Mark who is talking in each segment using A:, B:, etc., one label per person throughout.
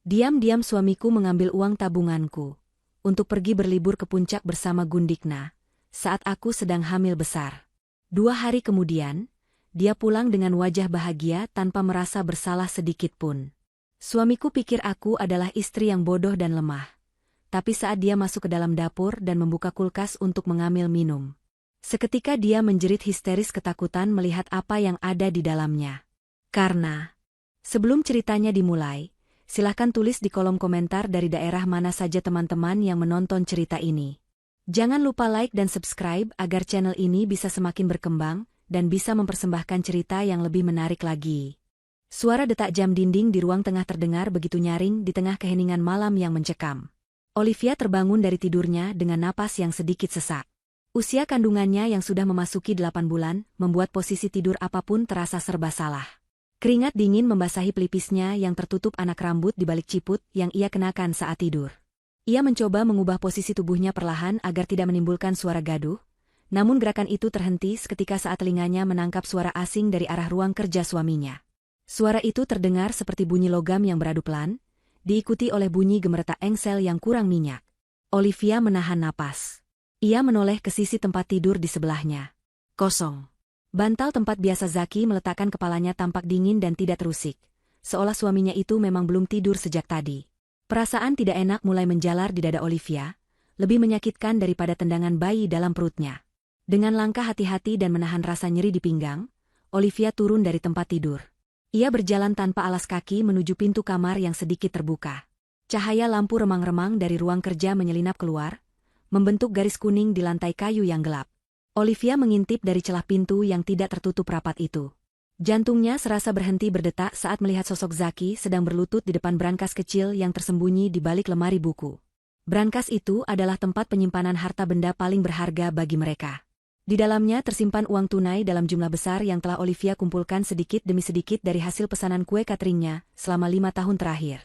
A: Diam-diam suamiku mengambil uang tabunganku untuk pergi berlibur ke puncak bersama Gundikna saat aku sedang hamil besar. 2 hari kemudian, dia pulang dengan wajah bahagia tanpa merasa bersalah sedikit pun. Suamiku pikir aku adalah istri yang bodoh dan lemah. Tapi saat dia masuk ke dalam dapur dan membuka kulkas untuk mengambil minum, seketika dia menjerit histeris ketakutan melihat apa yang ada di dalamnya. Karena, sebelum ceritanya dimulai, silahkan tulis di kolom komentar dari daerah mana saja teman-teman yang menonton cerita ini. Jangan lupa like dan subscribe agar channel ini bisa semakin berkembang dan bisa mempersembahkan cerita yang lebih menarik lagi. Suara detak jam dinding di ruang tengah terdengar begitu nyaring di tengah keheningan malam yang mencekam. Olivia terbangun dari tidurnya dengan napas yang sedikit sesak. Usia kandungannya yang sudah memasuki 8 bulan membuat posisi tidur apapun terasa serba salah. Keringat dingin membasahi pelipisnya yang tertutup anak rambut di balik ciput yang ia kenakan saat tidur. Ia mencoba mengubah posisi tubuhnya perlahan agar tidak menimbulkan suara gaduh, namun gerakan itu terhenti seketika saat telinganya menangkap suara asing dari arah ruang kerja suaminya. Suara itu terdengar seperti bunyi logam yang beradu pelan, diikuti oleh bunyi gemeretak engsel yang kurang minyak. Olivia menahan napas. Ia menoleh ke sisi tempat tidur di sebelahnya. Kosong. Bantal tempat biasa Zaki meletakkan kepalanya tampak dingin dan tidak terusik, seolah suaminya itu memang belum tidur sejak tadi. Perasaan tidak enak mulai menjalar di dada Olivia, lebih menyakitkan daripada tendangan bayi dalam perutnya. Dengan langkah hati-hati dan menahan rasa nyeri di pinggang, Olivia turun dari tempat tidur. Ia berjalan tanpa alas kaki menuju pintu kamar yang sedikit terbuka. Cahaya lampu remang-remang dari ruang kerja menyelinap keluar, membentuk garis kuning di lantai kayu yang gelap. Olivia mengintip dari celah pintu yang tidak tertutup rapat itu. Jantungnya serasa berhenti berdetak saat melihat sosok Zaki sedang berlutut di depan brankas kecil yang tersembunyi di balik lemari buku. Brankas itu adalah tempat penyimpanan harta benda paling berharga bagi mereka. Di dalamnya tersimpan uang tunai dalam jumlah besar yang telah Olivia kumpulkan sedikit demi sedikit dari hasil pesanan kue cateringnya selama 5 tahun terakhir.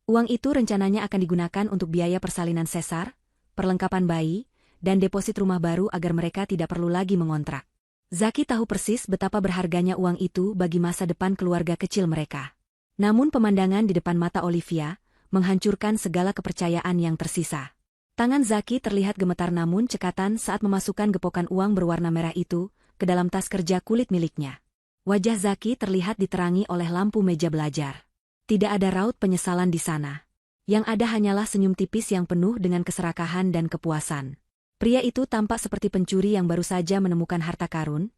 A: Uang itu rencananya akan digunakan untuk biaya persalinan sesar, perlengkapan bayi, dan deposit rumah baru agar mereka tidak perlu lagi mengontrak. Zaki tahu persis betapa berharganya uang itu bagi masa depan keluarga kecil mereka. Namun pemandangan di depan mata Olivia menghancurkan segala kepercayaan yang tersisa. Tangan Zaki terlihat gemetar namun cekatan saat memasukkan gepokan uang berwarna merah itu ke dalam tas kerja kulit miliknya. Wajah Zaki terlihat diterangi oleh lampu meja belajar. Tidak ada raut penyesalan di sana. Yang ada hanyalah senyum tipis yang penuh dengan keserakahan dan kepuasan. Pria itu tampak seperti pencuri yang baru saja menemukan harta karun,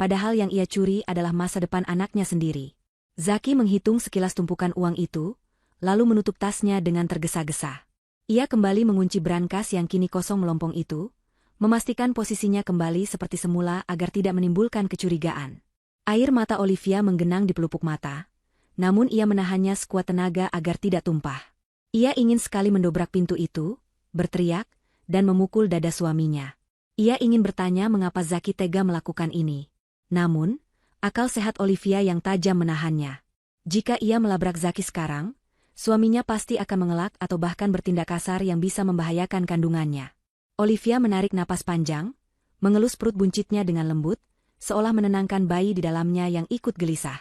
A: padahal yang ia curi adalah masa depan anaknya sendiri. Zaki menghitung sekilas tumpukan uang itu, lalu menutup tasnya dengan tergesa-gesa. Ia kembali mengunci brankas yang kini kosong melompong itu, memastikan posisinya kembali seperti semula agar tidak menimbulkan kecurigaan. Air mata Olivia menggenang di pelupuk mata, namun ia menahannya sekuat tenaga agar tidak tumpah. Ia ingin sekali mendobrak pintu itu, berteriak, dan memukul dada suaminya. Ia ingin bertanya mengapa Zaki tega melakukan ini. Namun, akal sehat Olivia yang tajam menahannya. Jika ia melabrak Zaki sekarang, suaminya pasti akan mengelak atau bahkan bertindak kasar yang bisa membahayakan kandungannya. Olivia menarik napas panjang, mengelus perut buncitnya dengan lembut, seolah menenangkan bayi di dalamnya yang ikut gelisah.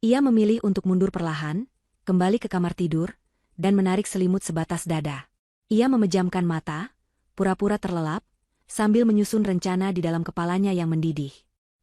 A: Ia memilih untuk mundur perlahan, kembali ke kamar tidur, dan menarik selimut sebatas dada. Ia memejamkan mata, pura-pura terlelap, sambil menyusun rencana di dalam kepalanya yang mendidih.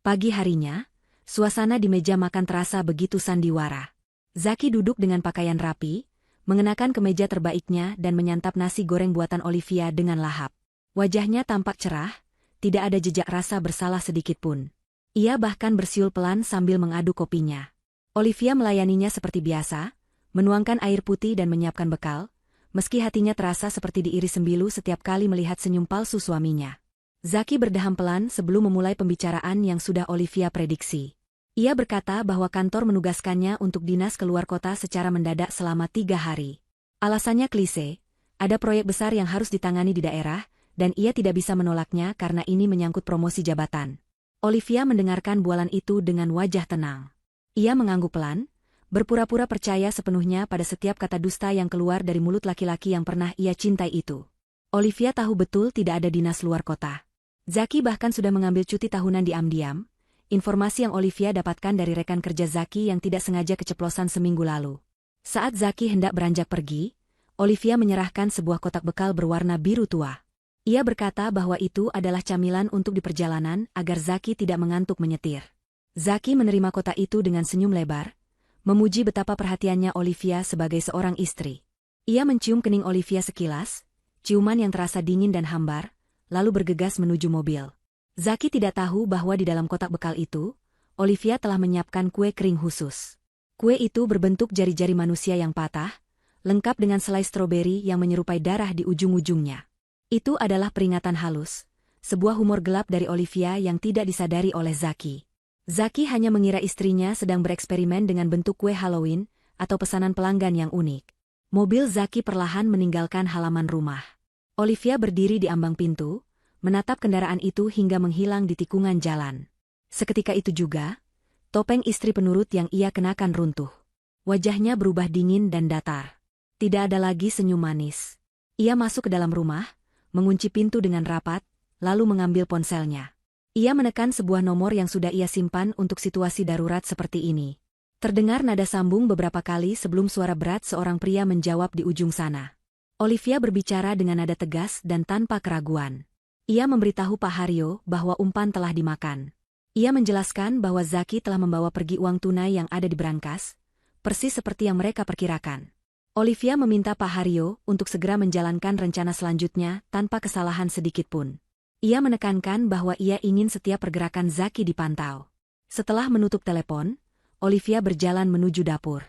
A: Pagi harinya, suasana di meja makan terasa begitu sandiwara. Zaki duduk dengan pakaian rapi, mengenakan kemeja terbaiknya dan menyantap nasi goreng buatan Olivia dengan lahap. Wajahnya tampak cerah, tidak ada jejak rasa bersalah sedikit pun. Ia bahkan bersiul pelan sambil mengaduk kopinya. Olivia melayaninya seperti biasa, menuangkan air putih dan menyiapkan bekal, meski hatinya terasa seperti diiris sembilu setiap kali melihat senyum palsu suaminya. Zaki berdeham pelan sebelum memulai pembicaraan yang sudah Olivia prediksi. Ia berkata bahwa kantor menugaskannya untuk dinas keluar kota secara mendadak selama 3 hari. Alasannya klise, ada proyek besar yang harus ditangani di daerah, dan ia tidak bisa menolaknya karena ini menyangkut promosi jabatan. Olivia mendengarkan bualan itu dengan wajah tenang. Ia mengangguk pelan, berpura-pura percaya sepenuhnya pada setiap kata dusta yang keluar dari mulut laki-laki yang pernah ia cintai itu. Olivia tahu betul tidak ada dinas luar kota. Zaki bahkan sudah mengambil cuti tahunan diam-diam. Informasi yang Olivia dapatkan dari rekan kerja Zaki yang tidak sengaja keceplosan seminggu lalu. Saat Zaki hendak beranjak pergi, Olivia menyerahkan sebuah kotak bekal berwarna biru tua. Ia berkata bahwa itu adalah camilan untuk di perjalanan agar Zaki tidak mengantuk menyetir. Zaki menerima kotak itu dengan senyum lebar, memuji betapa perhatiannya Olivia sebagai seorang istri. Ia mencium kening Olivia sekilas, ciuman yang terasa dingin dan hambar, lalu bergegas menuju mobil. Zaki tidak tahu bahwa di dalam kotak bekal itu, Olivia telah menyiapkan kue kering khusus. Kue itu berbentuk jari-jari manusia yang patah, lengkap dengan selai stroberi yang menyerupai darah di ujung-ujungnya. Itu adalah peringatan halus, sebuah humor gelap dari Olivia yang tidak disadari oleh Zaki. Zaki hanya mengira istrinya sedang bereksperimen dengan bentuk kue Halloween atau pesanan pelanggan yang unik. Mobil Zaki perlahan meninggalkan halaman rumah. Olivia berdiri di ambang pintu, menatap kendaraan itu hingga menghilang di tikungan jalan. Seketika itu juga, topeng istri penurut yang ia kenakan runtuh. Wajahnya berubah dingin dan datar. Tidak ada lagi senyum manis. Ia masuk ke dalam rumah, mengunci pintu dengan rapat, lalu mengambil ponselnya. Ia menekan sebuah nomor yang sudah ia simpan untuk situasi darurat seperti ini. Terdengar nada sambung beberapa kali sebelum suara berat seorang pria menjawab di ujung sana. Olivia berbicara dengan nada tegas dan tanpa keraguan. Ia memberitahu Pak Haryo bahwa umpan telah dimakan. Ia menjelaskan bahwa Zaki telah membawa pergi uang tunai yang ada di berangkas, persis seperti yang mereka perkirakan. Olivia meminta Pak Haryo untuk segera menjalankan rencana selanjutnya tanpa kesalahan sedikitpun. Ia menekankan bahwa ia ingin setiap pergerakan Zaki dipantau. Setelah menutup telepon, Olivia berjalan menuju dapur.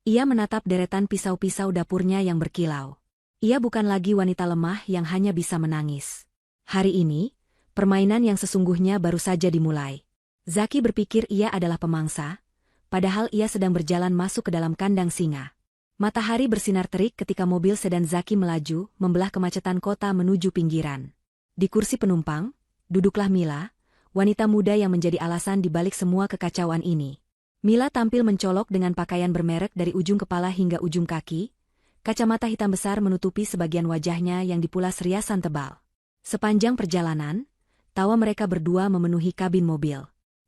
A: Ia menatap deretan pisau-pisau dapurnya yang berkilau. Ia bukan lagi wanita lemah yang hanya bisa menangis. Hari ini, permainan yang sesungguhnya baru saja dimulai. Zaki berpikir ia adalah pemangsa, padahal ia sedang berjalan masuk ke dalam kandang singa. Matahari bersinar terik ketika mobil sedan Zaki melaju, membelah kemacetan kota menuju pinggiran. Di kursi penumpang, duduklah Mila, wanita muda yang menjadi alasan di balik semua kekacauan ini. Mila tampil mencolok dengan pakaian bermerek dari ujung kepala hingga ujung kaki, kacamata hitam besar menutupi sebagian wajahnya yang dipulas riasan tebal. Sepanjang perjalanan, tawa mereka berdua memenuhi kabin mobil.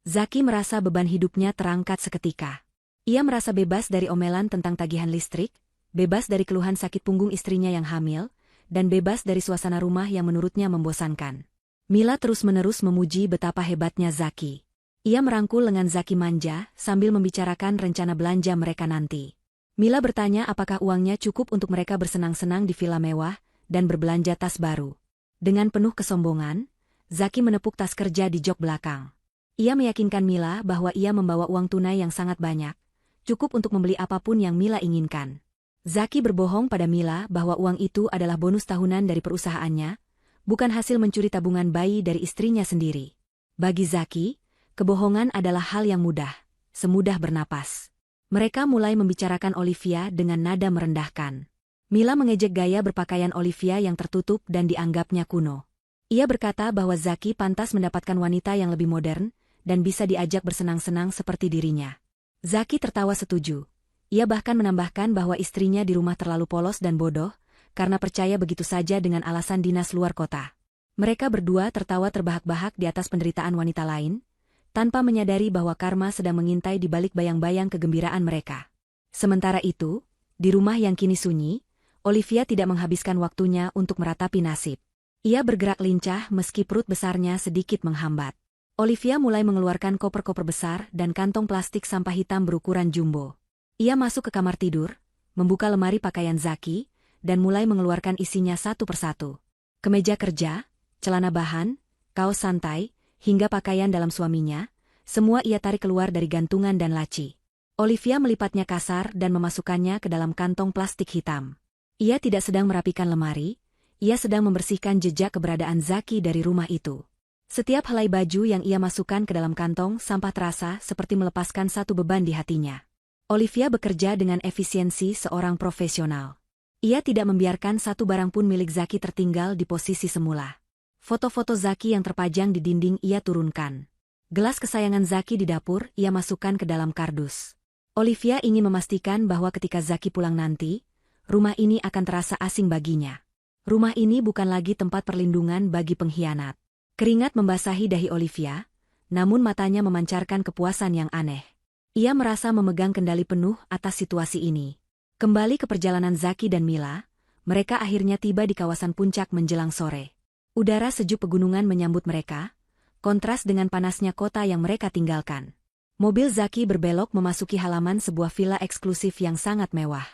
A: Zaki merasa beban hidupnya terangkat seketika. Ia merasa bebas dari omelan tentang tagihan listrik, bebas dari keluhan sakit punggung istrinya yang hamil, dan bebas dari suasana rumah yang menurutnya membosankan. Mila terus-menerus memuji betapa hebatnya Zaki. Ia merangkul lengan Zaki manja sambil membicarakan rencana belanja mereka nanti. Mila bertanya apakah uangnya cukup untuk mereka bersenang-senang di villa mewah dan berbelanja tas baru. Dengan penuh kesombongan, Zaki menepuk tas kerja di jok belakang. Ia meyakinkan Mila bahwa ia membawa uang tunai yang sangat banyak, cukup untuk membeli apapun yang Mila inginkan. Zaki berbohong pada Mila bahwa uang itu adalah bonus tahunan dari perusahaannya, bukan hasil mencuri tabungan bayi dari istrinya sendiri. Bagi Zaki, kebohongan adalah hal yang mudah, semudah bernapas. Mereka mulai membicarakan Olivia dengan nada merendahkan. Mila mengejek gaya berpakaian Olivia yang tertutup dan dianggapnya kuno. Ia berkata bahwa Zaki pantas mendapatkan wanita yang lebih modern, dan bisa diajak bersenang-senang seperti dirinya. Zaki tertawa setuju. Ia bahkan menambahkan bahwa istrinya di rumah terlalu polos dan bodoh, karena percaya begitu saja dengan alasan dinas luar kota. Mereka berdua tertawa terbahak-bahak di atas penderitaan wanita lain, tanpa menyadari bahwa karma sedang mengintai di balik bayang-bayang kegembiraan mereka. Sementara itu, di rumah yang kini sunyi, Olivia tidak menghabiskan waktunya untuk meratapi nasib. Ia bergerak lincah meski perut besarnya sedikit menghambat. Olivia mulai mengeluarkan koper-koper besar dan kantong plastik sampah hitam berukuran jumbo. Ia masuk ke kamar tidur, membuka lemari pakaian Zaki, dan mulai mengeluarkan isinya satu persatu. Kemeja kerja, celana bahan, kaos santai, hingga pakaian dalam suaminya, semua ia tarik keluar dari gantungan dan laci. Olivia melipatnya kasar dan memasukkannya ke dalam kantong plastik hitam. Ia tidak sedang merapikan lemari, ia sedang membersihkan jejak keberadaan Zaki dari rumah itu. Setiap helai baju yang ia masukkan ke dalam kantong sampah terasa seperti melepaskan satu beban di hatinya. Olivia bekerja dengan efisiensi seorang profesional. Ia tidak membiarkan satu barang pun milik Zaki tertinggal di posisi semula. Foto-foto Zaki yang terpajang di dinding ia turunkan. Gelas kesayangan Zaki di dapur ia masukkan ke dalam kardus. Olivia ingin memastikan bahwa ketika Zaki pulang nanti, rumah ini akan terasa asing baginya. Rumah ini bukan lagi tempat perlindungan bagi pengkhianat. Keringat membasahi dahi Olivia, namun matanya memancarkan kepuasan yang aneh. Ia merasa memegang kendali penuh atas situasi ini. Kembali ke perjalanan Zaki dan Mila, mereka akhirnya tiba di kawasan puncak menjelang sore. Udara sejuk pegunungan menyambut mereka, kontras dengan panasnya kota yang mereka tinggalkan. Mobil Zaki berbelok memasuki halaman sebuah villa eksklusif yang sangat mewah.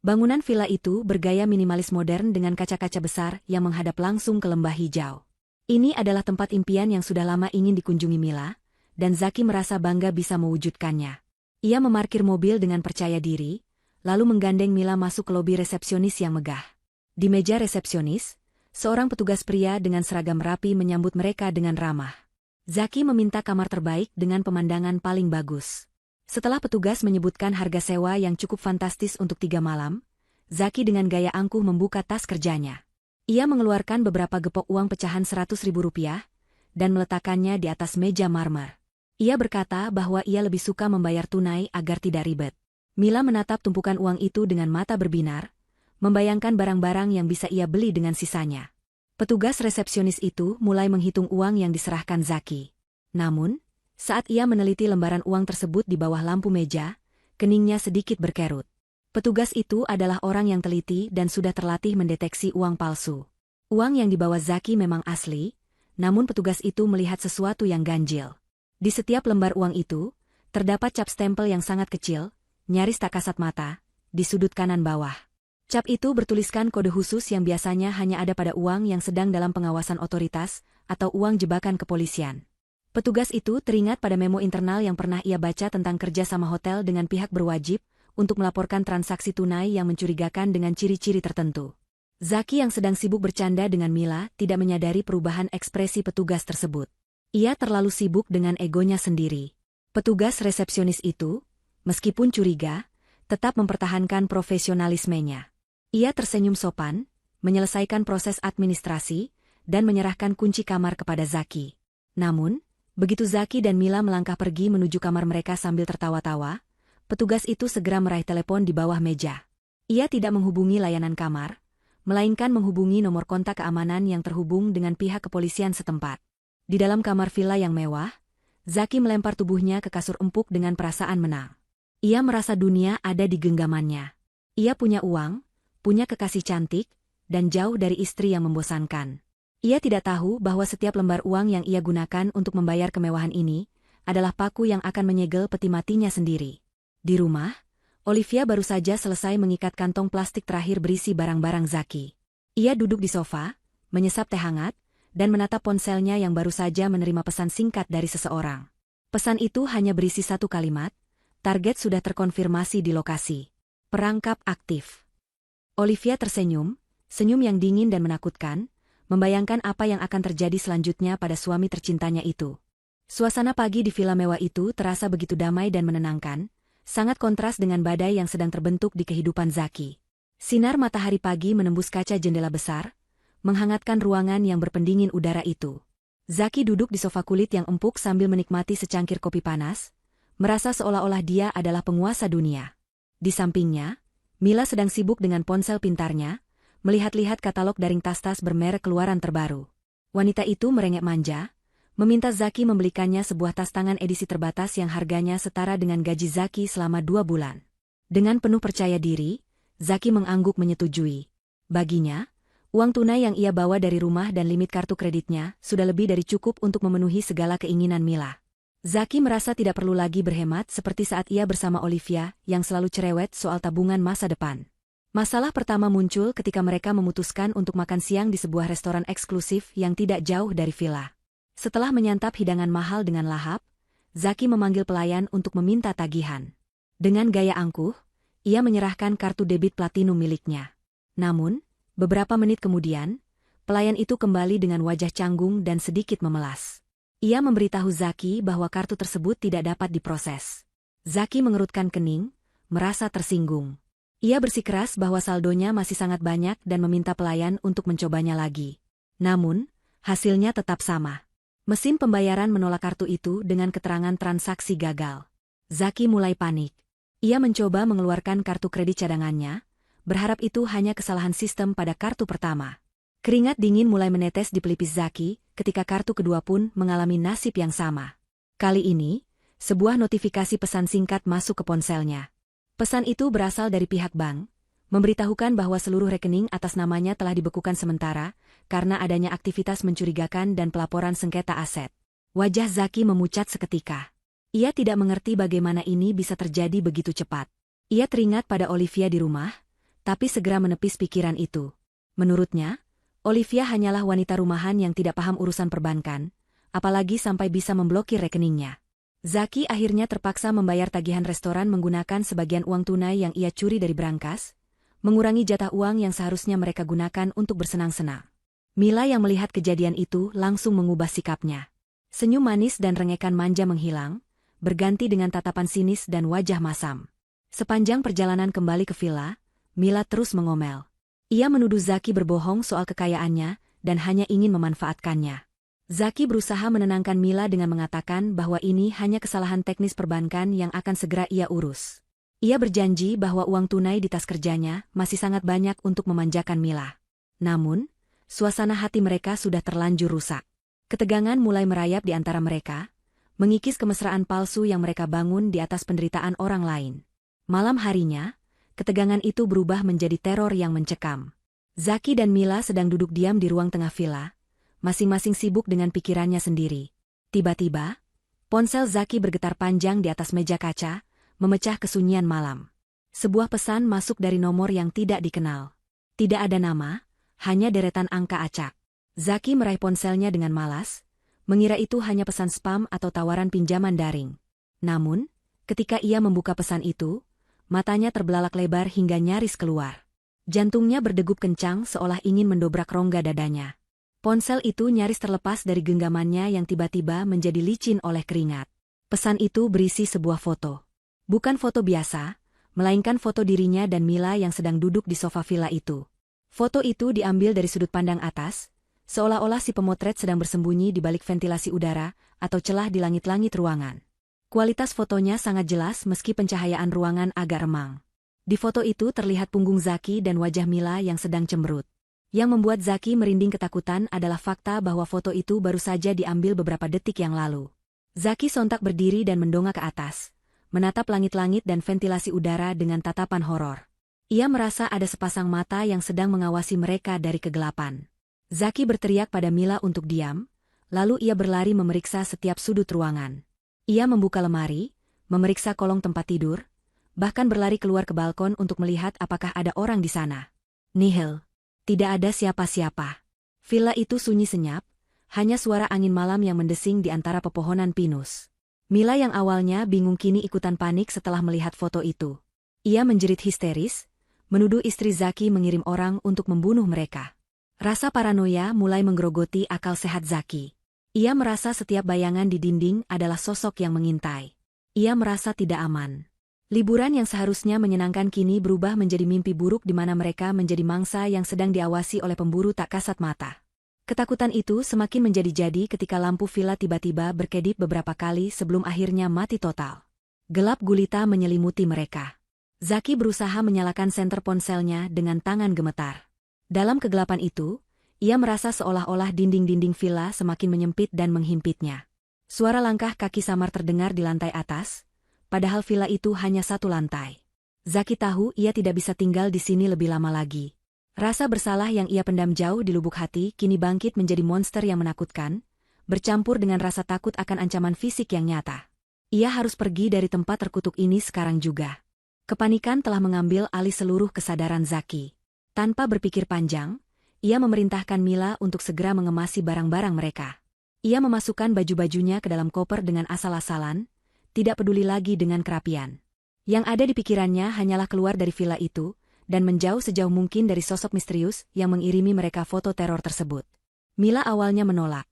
A: Bangunan villa itu bergaya minimalis modern dengan kaca-kaca besar yang menghadap langsung ke lembah hijau. Ini adalah tempat impian yang sudah lama ingin dikunjungi Mila, dan Zaki merasa bangga bisa mewujudkannya. Ia memarkir mobil dengan percaya diri, lalu menggandeng Mila masuk ke lobi resepsionis yang megah. Di meja resepsionis, seorang petugas pria dengan seragam rapi menyambut mereka dengan ramah. Zaki meminta kamar terbaik dengan pemandangan paling bagus. Setelah petugas menyebutkan harga sewa yang cukup fantastis untuk 3 malam, Zaki dengan gaya angkuh membuka tas kerjanya. Ia mengeluarkan beberapa gepok uang pecahan Rp100.000 dan meletakkannya di atas meja marmer. Ia berkata bahwa ia lebih suka membayar tunai agar tidak ribet. Mila menatap tumpukan uang itu dengan mata berbinar, membayangkan barang-barang yang bisa ia beli dengan sisanya. Petugas resepsionis itu mulai menghitung uang yang diserahkan Zaki. Namun, saat ia meneliti lembaran uang tersebut di bawah lampu meja, keningnya sedikit berkerut. Petugas itu adalah orang yang teliti dan sudah terlatih mendeteksi uang palsu. Uang yang dibawa Zaki memang asli, namun petugas itu melihat sesuatu yang ganjil. Di setiap lembar uang itu, terdapat cap stempel yang sangat kecil, nyaris tak kasat mata, di sudut kanan bawah. Cap itu bertuliskan kode khusus yang biasanya hanya ada pada uang yang sedang dalam pengawasan otoritas atau uang jebakan kepolisian. Petugas itu teringat pada memo internal yang pernah ia baca tentang kerja sama hotel dengan pihak berwajib untuk melaporkan transaksi tunai yang mencurigakan dengan ciri-ciri tertentu. Zaki yang sedang sibuk bercanda dengan Mila tidak menyadari perubahan ekspresi petugas tersebut. Ia terlalu sibuk dengan egonya sendiri. Petugas resepsionis itu, meskipun curiga, tetap mempertahankan profesionalismenya. Ia tersenyum sopan, menyelesaikan proses administrasi, dan menyerahkan kunci kamar kepada Zaki. Namun, begitu Zaki dan Mila melangkah pergi menuju kamar mereka sambil tertawa-tawa, petugas itu segera meraih telepon di bawah meja. Ia tidak menghubungi layanan kamar, melainkan menghubungi nomor kontak keamanan yang terhubung dengan pihak kepolisian setempat. Di dalam kamar villa yang mewah, Zaki melempar tubuhnya ke kasur empuk dengan perasaan menang. Ia merasa dunia ada di genggamannya. Ia punya uang, punya kekasih cantik, dan jauh dari istri yang membosankan. Ia tidak tahu bahwa setiap lembar uang yang ia gunakan untuk membayar kemewahan ini adalah paku yang akan menyegel peti matinya sendiri. Di rumah, Olivia baru saja selesai mengikat kantong plastik terakhir berisi barang-barang Zaki. Ia duduk di sofa, menyesap teh hangat, dan menatap ponselnya yang baru saja menerima pesan singkat dari seseorang. Pesan itu hanya berisi satu kalimat, target sudah terkonfirmasi di lokasi. Perangkap aktif. Olivia tersenyum, senyum yang dingin dan menakutkan, membayangkan apa yang akan terjadi selanjutnya pada suami tercintanya itu. Suasana pagi di villa mewah itu terasa begitu damai dan menenangkan, sangat kontras dengan badai yang sedang terbentuk di kehidupan Zaki. Sinar matahari pagi menembus kaca jendela besar, menghangatkan ruangan yang berpendingin udara itu. Zaki duduk di sofa kulit yang empuk sambil menikmati secangkir kopi panas, merasa seolah-olah dia adalah penguasa dunia. Di sampingnya, Mila sedang sibuk dengan ponsel pintarnya, melihat-lihat katalog daring tas-tas bermerek keluaran terbaru. Wanita itu merengek manja, meminta Zaki membelikannya sebuah tas tangan edisi terbatas yang harganya setara dengan gaji Zaki selama 2 bulan. Dengan penuh percaya diri, Zaki mengangguk menyetujui. Baginya, uang tunai yang ia bawa dari rumah dan limit kartu kreditnya sudah lebih dari cukup untuk memenuhi segala keinginan Mila. Zaki merasa tidak perlu lagi berhemat seperti saat ia bersama Olivia yang selalu cerewet soal tabungan masa depan. Masalah pertama muncul ketika mereka memutuskan untuk makan siang di sebuah restoran eksklusif yang tidak jauh dari villa. Setelah menyantap hidangan mahal dengan lahap, Zaki memanggil pelayan untuk meminta tagihan. Dengan gaya angkuh, ia menyerahkan kartu debit platinum miliknya. Namun, beberapa menit kemudian, pelayan itu kembali dengan wajah canggung dan sedikit memelas. Ia memberitahu Zaki bahwa kartu tersebut tidak dapat diproses. Zaki mengerutkan kening, merasa tersinggung. Ia bersikeras bahwa saldonya masih sangat banyak dan meminta pelayan untuk mencobanya lagi. Namun, hasilnya tetap sama. Mesin pembayaran menolak kartu itu dengan keterangan transaksi gagal. Zaki mulai panik. Ia mencoba mengeluarkan kartu kredit cadangannya, berharap itu hanya kesalahan sistem pada kartu pertama. Keringat dingin mulai menetes di pelipis Zaki ketika kartu kedua pun mengalami nasib yang sama. Kali ini, sebuah notifikasi pesan singkat masuk ke ponselnya. Pesan itu berasal dari pihak bank, memberitahukan bahwa seluruh rekening atas namanya telah dibekukan sementara karena adanya aktivitas mencurigakan dan pelaporan sengketa aset. Wajah Zaki memucat seketika. Ia tidak mengerti bagaimana ini bisa terjadi begitu cepat. Ia teringat pada Olivia di rumah, tapi segera menepis pikiran itu. Menurutnya, Olivia hanyalah wanita rumahan yang tidak paham urusan perbankan, apalagi sampai bisa memblokir rekeningnya. Zaki akhirnya terpaksa membayar tagihan restoran menggunakan sebagian uang tunai yang ia curi dari brankas, mengurangi jatah uang yang seharusnya mereka gunakan untuk bersenang-senang. Mila yang melihat kejadian itu langsung mengubah sikapnya. Senyum manis dan rengekan manja menghilang, berganti dengan tatapan sinis dan wajah masam. Sepanjang perjalanan kembali ke villa, Mila terus mengomel. Ia menuduh Zaki berbohong soal kekayaannya dan hanya ingin memanfaatkannya. Zaki berusaha menenangkan Mila dengan mengatakan bahwa ini hanya kesalahan teknis perbankan yang akan segera ia urus. Ia berjanji bahwa uang tunai di tas kerjanya masih sangat banyak untuk memanjakan Mila. Namun, suasana hati mereka sudah terlanjur rusak. Ketegangan mulai merayap di antara mereka, mengikis kemesraan palsu yang mereka bangun di atas penderitaan orang lain. Malam harinya, ketegangan itu berubah menjadi teror yang mencekam. Zaki dan Mila sedang duduk diam di ruang tengah villa, masing-masing sibuk dengan pikirannya sendiri. Tiba-tiba, ponsel Zaki bergetar panjang di atas meja kaca, memecah kesunyian malam. Sebuah pesan masuk dari nomor yang tidak dikenal. Tidak ada nama, hanya deretan angka acak. Zaki meraih ponselnya dengan malas, mengira itu hanya pesan spam atau tawaran pinjaman daring. Namun, ketika ia membuka pesan itu, matanya terbelalak lebar hingga nyaris keluar. Jantungnya berdegup kencang seolah ingin mendobrak rongga dadanya. Ponsel itu nyaris terlepas dari genggamannya yang tiba-tiba menjadi licin oleh keringat. Pesan itu berisi sebuah foto. Bukan foto biasa, melainkan foto dirinya dan Mila yang sedang duduk di sofa villa itu. Foto itu diambil dari sudut pandang atas, seolah-olah si pemotret sedang bersembunyi di balik ventilasi udara atau celah di langit-langit ruangan. Kualitas fotonya sangat jelas meski pencahayaan ruangan agak remang. Di foto itu terlihat punggung Zaki dan wajah Mila yang sedang cemberut. Yang membuat Zaki merinding ketakutan adalah fakta bahwa foto itu baru saja diambil beberapa detik yang lalu. Zaki sontak berdiri dan mendongak ke atas, menatap langit-langit dan ventilasi udara dengan tatapan horor. Ia merasa ada sepasang mata yang sedang mengawasi mereka dari kegelapan. Zaki berteriak pada Mila untuk diam, lalu ia berlari memeriksa setiap sudut ruangan. Ia membuka lemari, memeriksa kolong tempat tidur, bahkan berlari keluar ke balkon untuk melihat apakah ada orang di sana. Nihil. Tidak ada siapa-siapa. Villa itu sunyi senyap, hanya suara angin malam yang mendesing di antara pepohonan pinus. Mila yang awalnya bingung kini ikutan panik setelah melihat foto itu. Ia menjerit histeris, menuduh istri Zaki mengirim orang untuk membunuh mereka. Rasa paranoia mulai menggerogoti akal sehat Zaki. Ia merasa setiap bayangan di dinding adalah sosok yang mengintai. Ia merasa tidak aman. Liburan yang seharusnya menyenangkan kini berubah menjadi mimpi buruk di mana mereka menjadi mangsa yang sedang diawasi oleh pemburu tak kasat mata. Ketakutan itu semakin menjadi-jadi ketika lampu villa tiba-tiba berkedip beberapa kali sebelum akhirnya mati total. Gelap gulita menyelimuti mereka. Zaki berusaha menyalakan senter ponselnya dengan tangan gemetar. Dalam kegelapan itu, ia merasa seolah-olah dinding-dinding villa semakin menyempit dan menghimpitnya. Suara langkah kaki samar terdengar di lantai atas, padahal villa itu hanya satu lantai. Zaki tahu ia tidak bisa tinggal di sini lebih lama lagi. Rasa bersalah yang ia pendam jauh di lubuk hati kini bangkit menjadi monster yang menakutkan, bercampur dengan rasa takut akan ancaman fisik yang nyata. Ia harus pergi dari tempat terkutuk ini sekarang juga. Kepanikan telah mengambil alih seluruh kesadaran Zaki. Tanpa berpikir panjang, ia memerintahkan Mila untuk segera mengemasi barang-barang mereka. Ia memasukkan baju-bajunya ke dalam koper dengan asal-asalan, tidak peduli lagi dengan kerapian. Yang ada di pikirannya hanyalah keluar dari villa itu, dan menjauh sejauh mungkin dari sosok misterius yang mengirimi mereka foto teror tersebut. Mila awalnya menolak.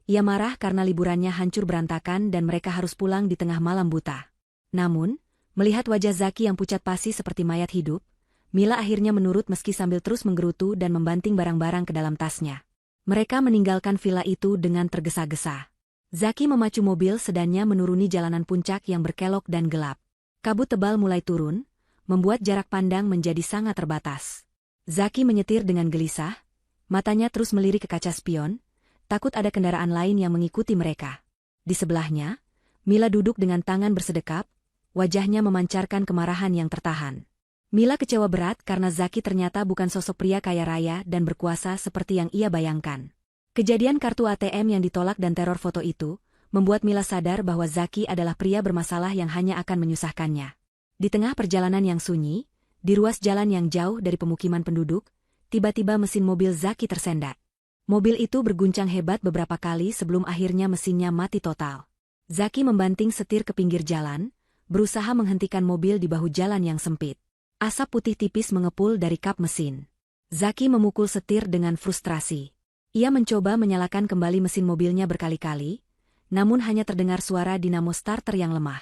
A: Ia marah karena liburannya hancur berantakan dan mereka harus pulang di tengah malam buta. Namun, melihat wajah Zaki yang pucat pasi seperti mayat hidup, Mila akhirnya menurut meski sambil terus menggerutu dan membanting barang-barang ke dalam tasnya. Mereka meninggalkan villa itu dengan tergesa-gesa. Zaki memacu mobil sedannya menuruni jalanan puncak yang berkelok dan gelap. Kabut tebal mulai turun, membuat jarak pandang menjadi sangat terbatas. Zaki menyetir dengan gelisah, matanya terus melirik ke kaca spion, takut ada kendaraan lain yang mengikuti mereka. Di sebelahnya, Mila duduk dengan tangan bersedekap, wajahnya memancarkan kemarahan yang tertahan. Mila kecewa berat karena Zaki ternyata bukan sosok pria kaya raya dan berkuasa seperti yang ia bayangkan. Kejadian kartu ATM yang ditolak dan teror foto itu, membuat Mila sadar bahwa Zaki adalah pria bermasalah yang hanya akan menyusahkannya. Di tengah perjalanan yang sunyi, di ruas jalan yang jauh dari pemukiman penduduk, tiba-tiba mesin mobil Zaki tersendat. Mobil itu berguncang hebat beberapa kali sebelum akhirnya mesinnya mati total. Zaki membanting setir ke pinggir jalan, berusaha menghentikan mobil di bahu jalan yang sempit. Asap putih tipis mengepul dari kap mesin. Zaki memukul setir dengan frustrasi. Ia mencoba menyalakan kembali mesin mobilnya berkali-kali, namun hanya terdengar suara dinamo starter yang lemah.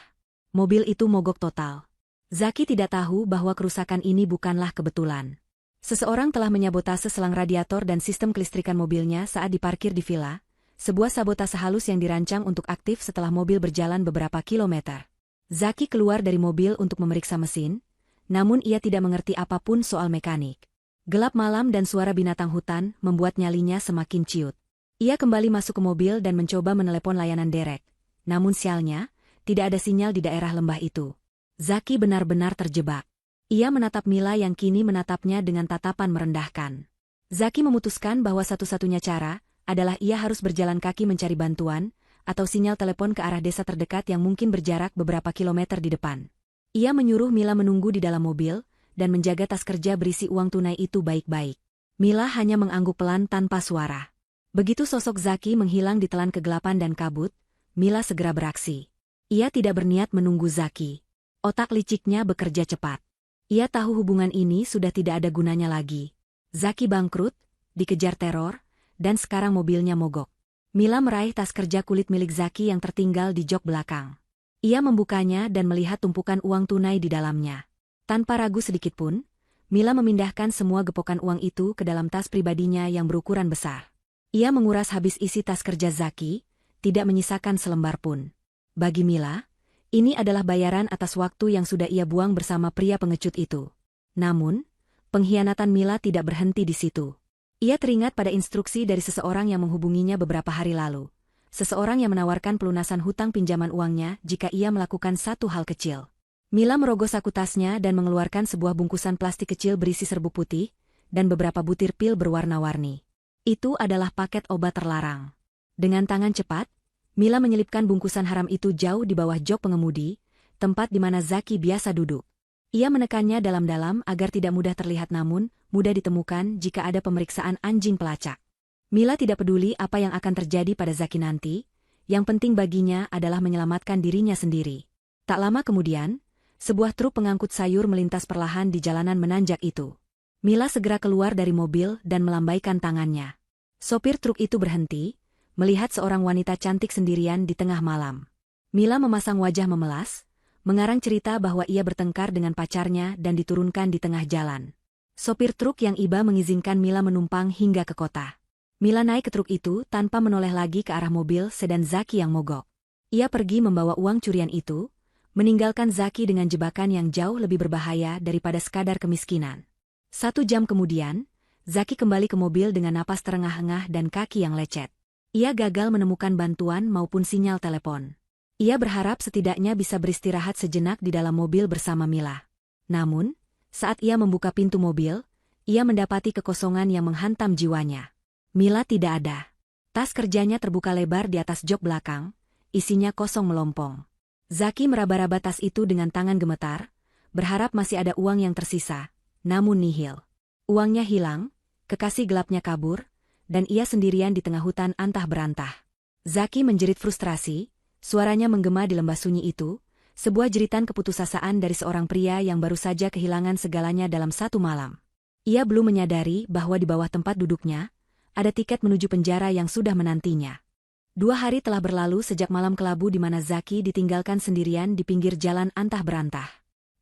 A: Mobil itu mogok total. Zaki tidak tahu bahwa kerusakan ini bukanlah kebetulan. Seseorang telah menyabotase selang radiator dan sistem kelistrikan mobilnya saat diparkir di villa, sebuah sabotase halus yang dirancang untuk aktif setelah mobil berjalan beberapa kilometer. Zaki keluar dari mobil untuk memeriksa mesin, namun ia tidak mengerti apapun soal mekanik. Gelap malam dan suara binatang hutan membuat nyalinya semakin ciut. Ia kembali masuk ke mobil dan mencoba menelepon layanan derek. Namun sialnya, tidak ada sinyal di daerah lembah itu. Zaki benar-benar terjebak. Ia menatap Mila yang kini menatapnya dengan tatapan merendahkan. Zaki memutuskan bahwa satu-satunya cara adalah ia harus berjalan kaki mencari bantuan, atau sinyal telepon ke arah desa terdekat yang mungkin berjarak beberapa kilometer di depan. Ia menyuruh Mila menunggu di dalam mobil, dan menjaga tas kerja berisi uang tunai itu baik-baik. Mila hanya mengangguk pelan tanpa suara. Begitu sosok Zaki menghilang di telan kegelapan dan kabut, Mila segera beraksi. Ia tidak berniat menunggu Zaki. Otak liciknya bekerja cepat. Ia tahu hubungan ini sudah tidak ada gunanya lagi. Zaki bangkrut, dikejar teror, dan sekarang mobilnya mogok. Mila meraih tas kerja kulit milik Zaki yang tertinggal di jok belakang. Ia membukanya dan melihat tumpukan uang tunai di dalamnya. Tanpa ragu sedikitpun, Mila memindahkan semua gepokan uang itu ke dalam tas pribadinya yang berukuran besar. Ia menguras habis isi tas kerja Zaki, tidak menyisakan selembar pun. Bagi Mila, ini adalah bayaran atas waktu yang sudah ia buang bersama pria pengecut itu. Namun, pengkhianatan Mila tidak berhenti di situ. Ia teringat pada instruksi dari seseorang yang menghubunginya beberapa hari lalu. Seseorang yang menawarkan pelunasan hutang pinjaman uangnya jika ia melakukan satu hal kecil. Mila merogoh saku tasnya dan mengeluarkan sebuah bungkusan plastik kecil berisi serbuk putih, dan beberapa butir pil berwarna-warni. Itu adalah paket obat terlarang. Dengan tangan cepat, Mila menyelipkan bungkusan haram itu jauh di bawah jok pengemudi, tempat di mana Zaki biasa duduk. Ia menekannya dalam-dalam agar tidak mudah terlihat namun mudah ditemukan jika ada pemeriksaan anjing pelacak. Mila tidak peduli apa yang akan terjadi pada Zaki nanti, yang penting baginya adalah menyelamatkan dirinya sendiri. Tak lama kemudian, sebuah truk pengangkut sayur melintas perlahan di jalanan menanjak itu. Mila segera keluar dari mobil dan melambaikan tangannya. Sopir truk itu berhenti, melihat seorang wanita cantik sendirian di tengah malam. Mila memasang wajah memelas, mengarang cerita bahwa ia bertengkar dengan pacarnya dan diturunkan di tengah jalan. Sopir truk yang iba mengizinkan Mila menumpang hingga ke kota. Mila naik ke truk itu tanpa menoleh lagi ke arah mobil sedan Zaki yang mogok. Ia pergi membawa uang curian itu, meninggalkan Zaki dengan jebakan yang jauh lebih berbahaya daripada sekadar kemiskinan. 1 jam kemudian, Zaki kembali ke mobil dengan napas terengah-engah dan kaki yang lecet. Ia gagal menemukan bantuan maupun sinyal telepon. Ia berharap setidaknya bisa beristirahat sejenak di dalam mobil bersama Mila. Namun, saat ia membuka pintu mobil, ia mendapati kekosongan yang menghantam jiwanya. Mila tidak ada. Tas kerjanya terbuka lebar di atas jok belakang, isinya kosong melompong. Zaki meraba-raba tas itu dengan tangan gemetar, berharap masih ada uang yang tersisa, namun nihil. Uangnya hilang, kekasih gelapnya kabur, dan ia sendirian di tengah hutan antah berantah. Zaki menjerit frustrasi, suaranya menggema di lembah sunyi itu, sebuah jeritan keputusasaan dari seorang pria yang baru saja kehilangan segalanya dalam satu malam. Ia belum menyadari bahwa di bawah tempat duduknya, ada tiket menuju penjara yang sudah menantinya. 2 hari telah berlalu sejak malam kelabu di mana Zaki ditinggalkan sendirian di pinggir jalan antah berantah.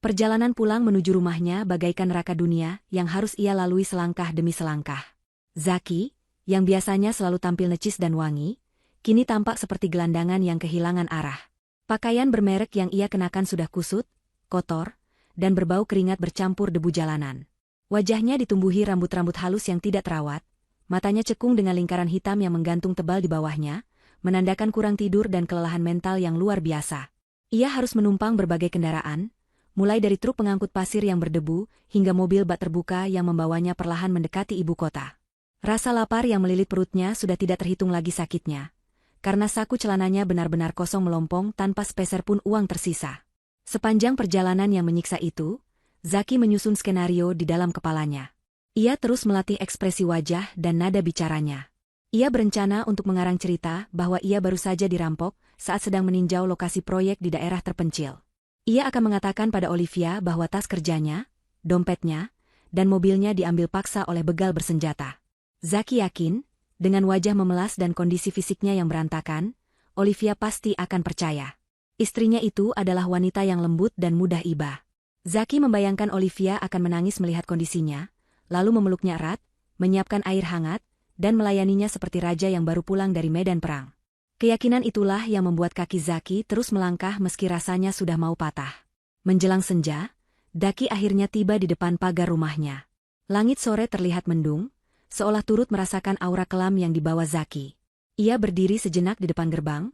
A: Perjalanan pulang menuju rumahnya bagaikan neraka dunia yang harus ia lalui selangkah demi selangkah. Zaki, yang biasanya selalu tampil necis dan wangi, kini tampak seperti gelandangan yang kehilangan arah. Pakaian bermerek yang ia kenakan sudah kusut, kotor, dan berbau keringat bercampur debu jalanan. Wajahnya ditumbuhi rambut-rambut halus yang tidak terawat, matanya cekung dengan lingkaran hitam yang menggantung tebal di bawahnya, menandakan kurang tidur dan kelelahan mental yang luar biasa. Ia harus menumpang berbagai kendaraan, mulai dari truk pengangkut pasir yang berdebu hingga mobil bak terbuka yang membawanya perlahan mendekati ibu kota. Rasa lapar yang melilit perutnya sudah tidak terhitung lagi sakitnya, karena saku celananya benar-benar kosong melompong tanpa sepeser pun uang tersisa. Sepanjang perjalanan yang menyiksa itu, Zaki menyusun skenario di dalam kepalanya. Ia terus melatih ekspresi wajah dan nada bicaranya. Ia berencana untuk mengarang cerita bahwa ia baru saja dirampok saat sedang meninjau lokasi proyek di daerah terpencil. Ia akan mengatakan pada Olivia bahwa tas kerjanya, dompetnya, dan mobilnya diambil paksa oleh begal bersenjata. Zaki yakin, dengan wajah memelas dan kondisi fisiknya yang berantakan, Olivia pasti akan percaya. Istrinya itu adalah wanita yang lembut dan mudah iba. Zaki membayangkan Olivia akan menangis melihat kondisinya, lalu memeluknya erat, menyiapkan air hangat, dan melayaninya seperti raja yang baru pulang dari medan perang. Keyakinan itulah yang membuat kaki Zaki terus melangkah meski rasanya sudah mau patah. Menjelang senja, Zaki akhirnya tiba di depan pagar rumahnya. Langit sore terlihat mendung, seolah turut merasakan aura kelam yang dibawa Zaki. Ia berdiri sejenak di depan gerbang,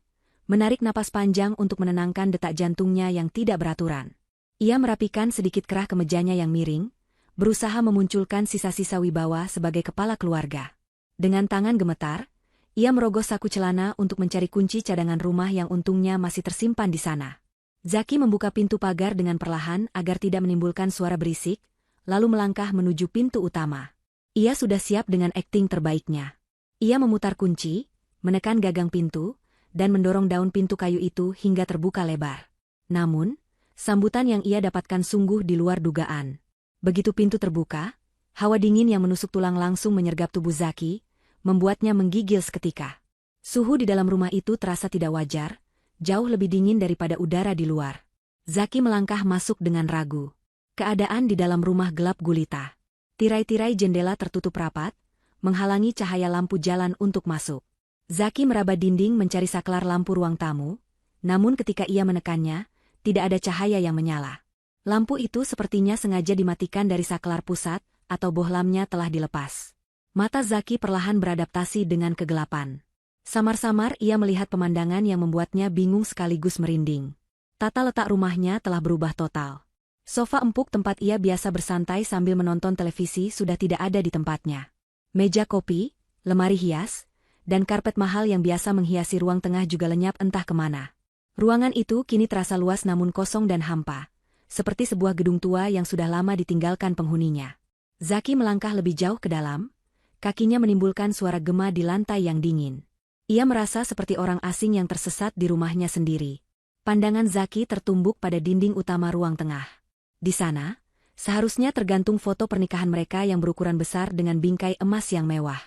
A: menarik napas panjang untuk menenangkan detak jantungnya yang tidak beraturan. Ia merapikan sedikit kerah kemejanya yang miring, berusaha memunculkan sisa-sisa wibawa sebagai kepala keluarga. Dengan tangan gemetar, ia merogoh saku celana untuk mencari kunci cadangan rumah yang untungnya masih tersimpan di sana. Zaki membuka pintu pagar dengan perlahan agar tidak menimbulkan suara berisik, lalu melangkah menuju pintu utama. Ia sudah siap dengan akting terbaiknya. Ia memutar kunci, menekan gagang pintu, dan mendorong daun pintu kayu itu hingga terbuka lebar. Namun, sambutan yang ia dapatkan sungguh di luar dugaan. Begitu pintu terbuka, hawa dingin yang menusuk tulang langsung menyergap tubuh Zaki, membuatnya menggigil seketika. Suhu di dalam rumah itu terasa tidak wajar, jauh lebih dingin daripada udara di luar. Zaki melangkah masuk dengan ragu. Keadaan di dalam rumah gelap gulita. Tirai-tirai jendela tertutup rapat, menghalangi cahaya lampu jalan untuk masuk. Zaki meraba dinding mencari saklar lampu ruang tamu, namun ketika ia menekannya, tidak ada cahaya yang menyala. Lampu itu sepertinya sengaja dimatikan dari saklar pusat, atau bohlamnya telah dilepas. Mata Zaki perlahan beradaptasi dengan kegelapan. Samar-samar ia melihat pemandangan yang membuatnya bingung sekaligus merinding. Tata letak rumahnya telah berubah total. Sofa empuk tempat ia biasa bersantai sambil menonton televisi sudah tidak ada di tempatnya. Meja kopi, lemari hias, dan karpet mahal yang biasa menghiasi ruang tengah juga lenyap entah kemana. Ruangan itu kini terasa luas namun kosong dan hampa, seperti sebuah gedung tua yang sudah lama ditinggalkan penghuninya. Zaki melangkah lebih jauh ke dalam, kakinya menimbulkan suara gema di lantai yang dingin. Ia merasa seperti orang asing yang tersesat di rumahnya sendiri. Pandangan Zaki tertumbuk pada dinding utama ruang tengah. Di sana, seharusnya tergantung foto pernikahan mereka yang berukuran besar dengan bingkai emas yang mewah.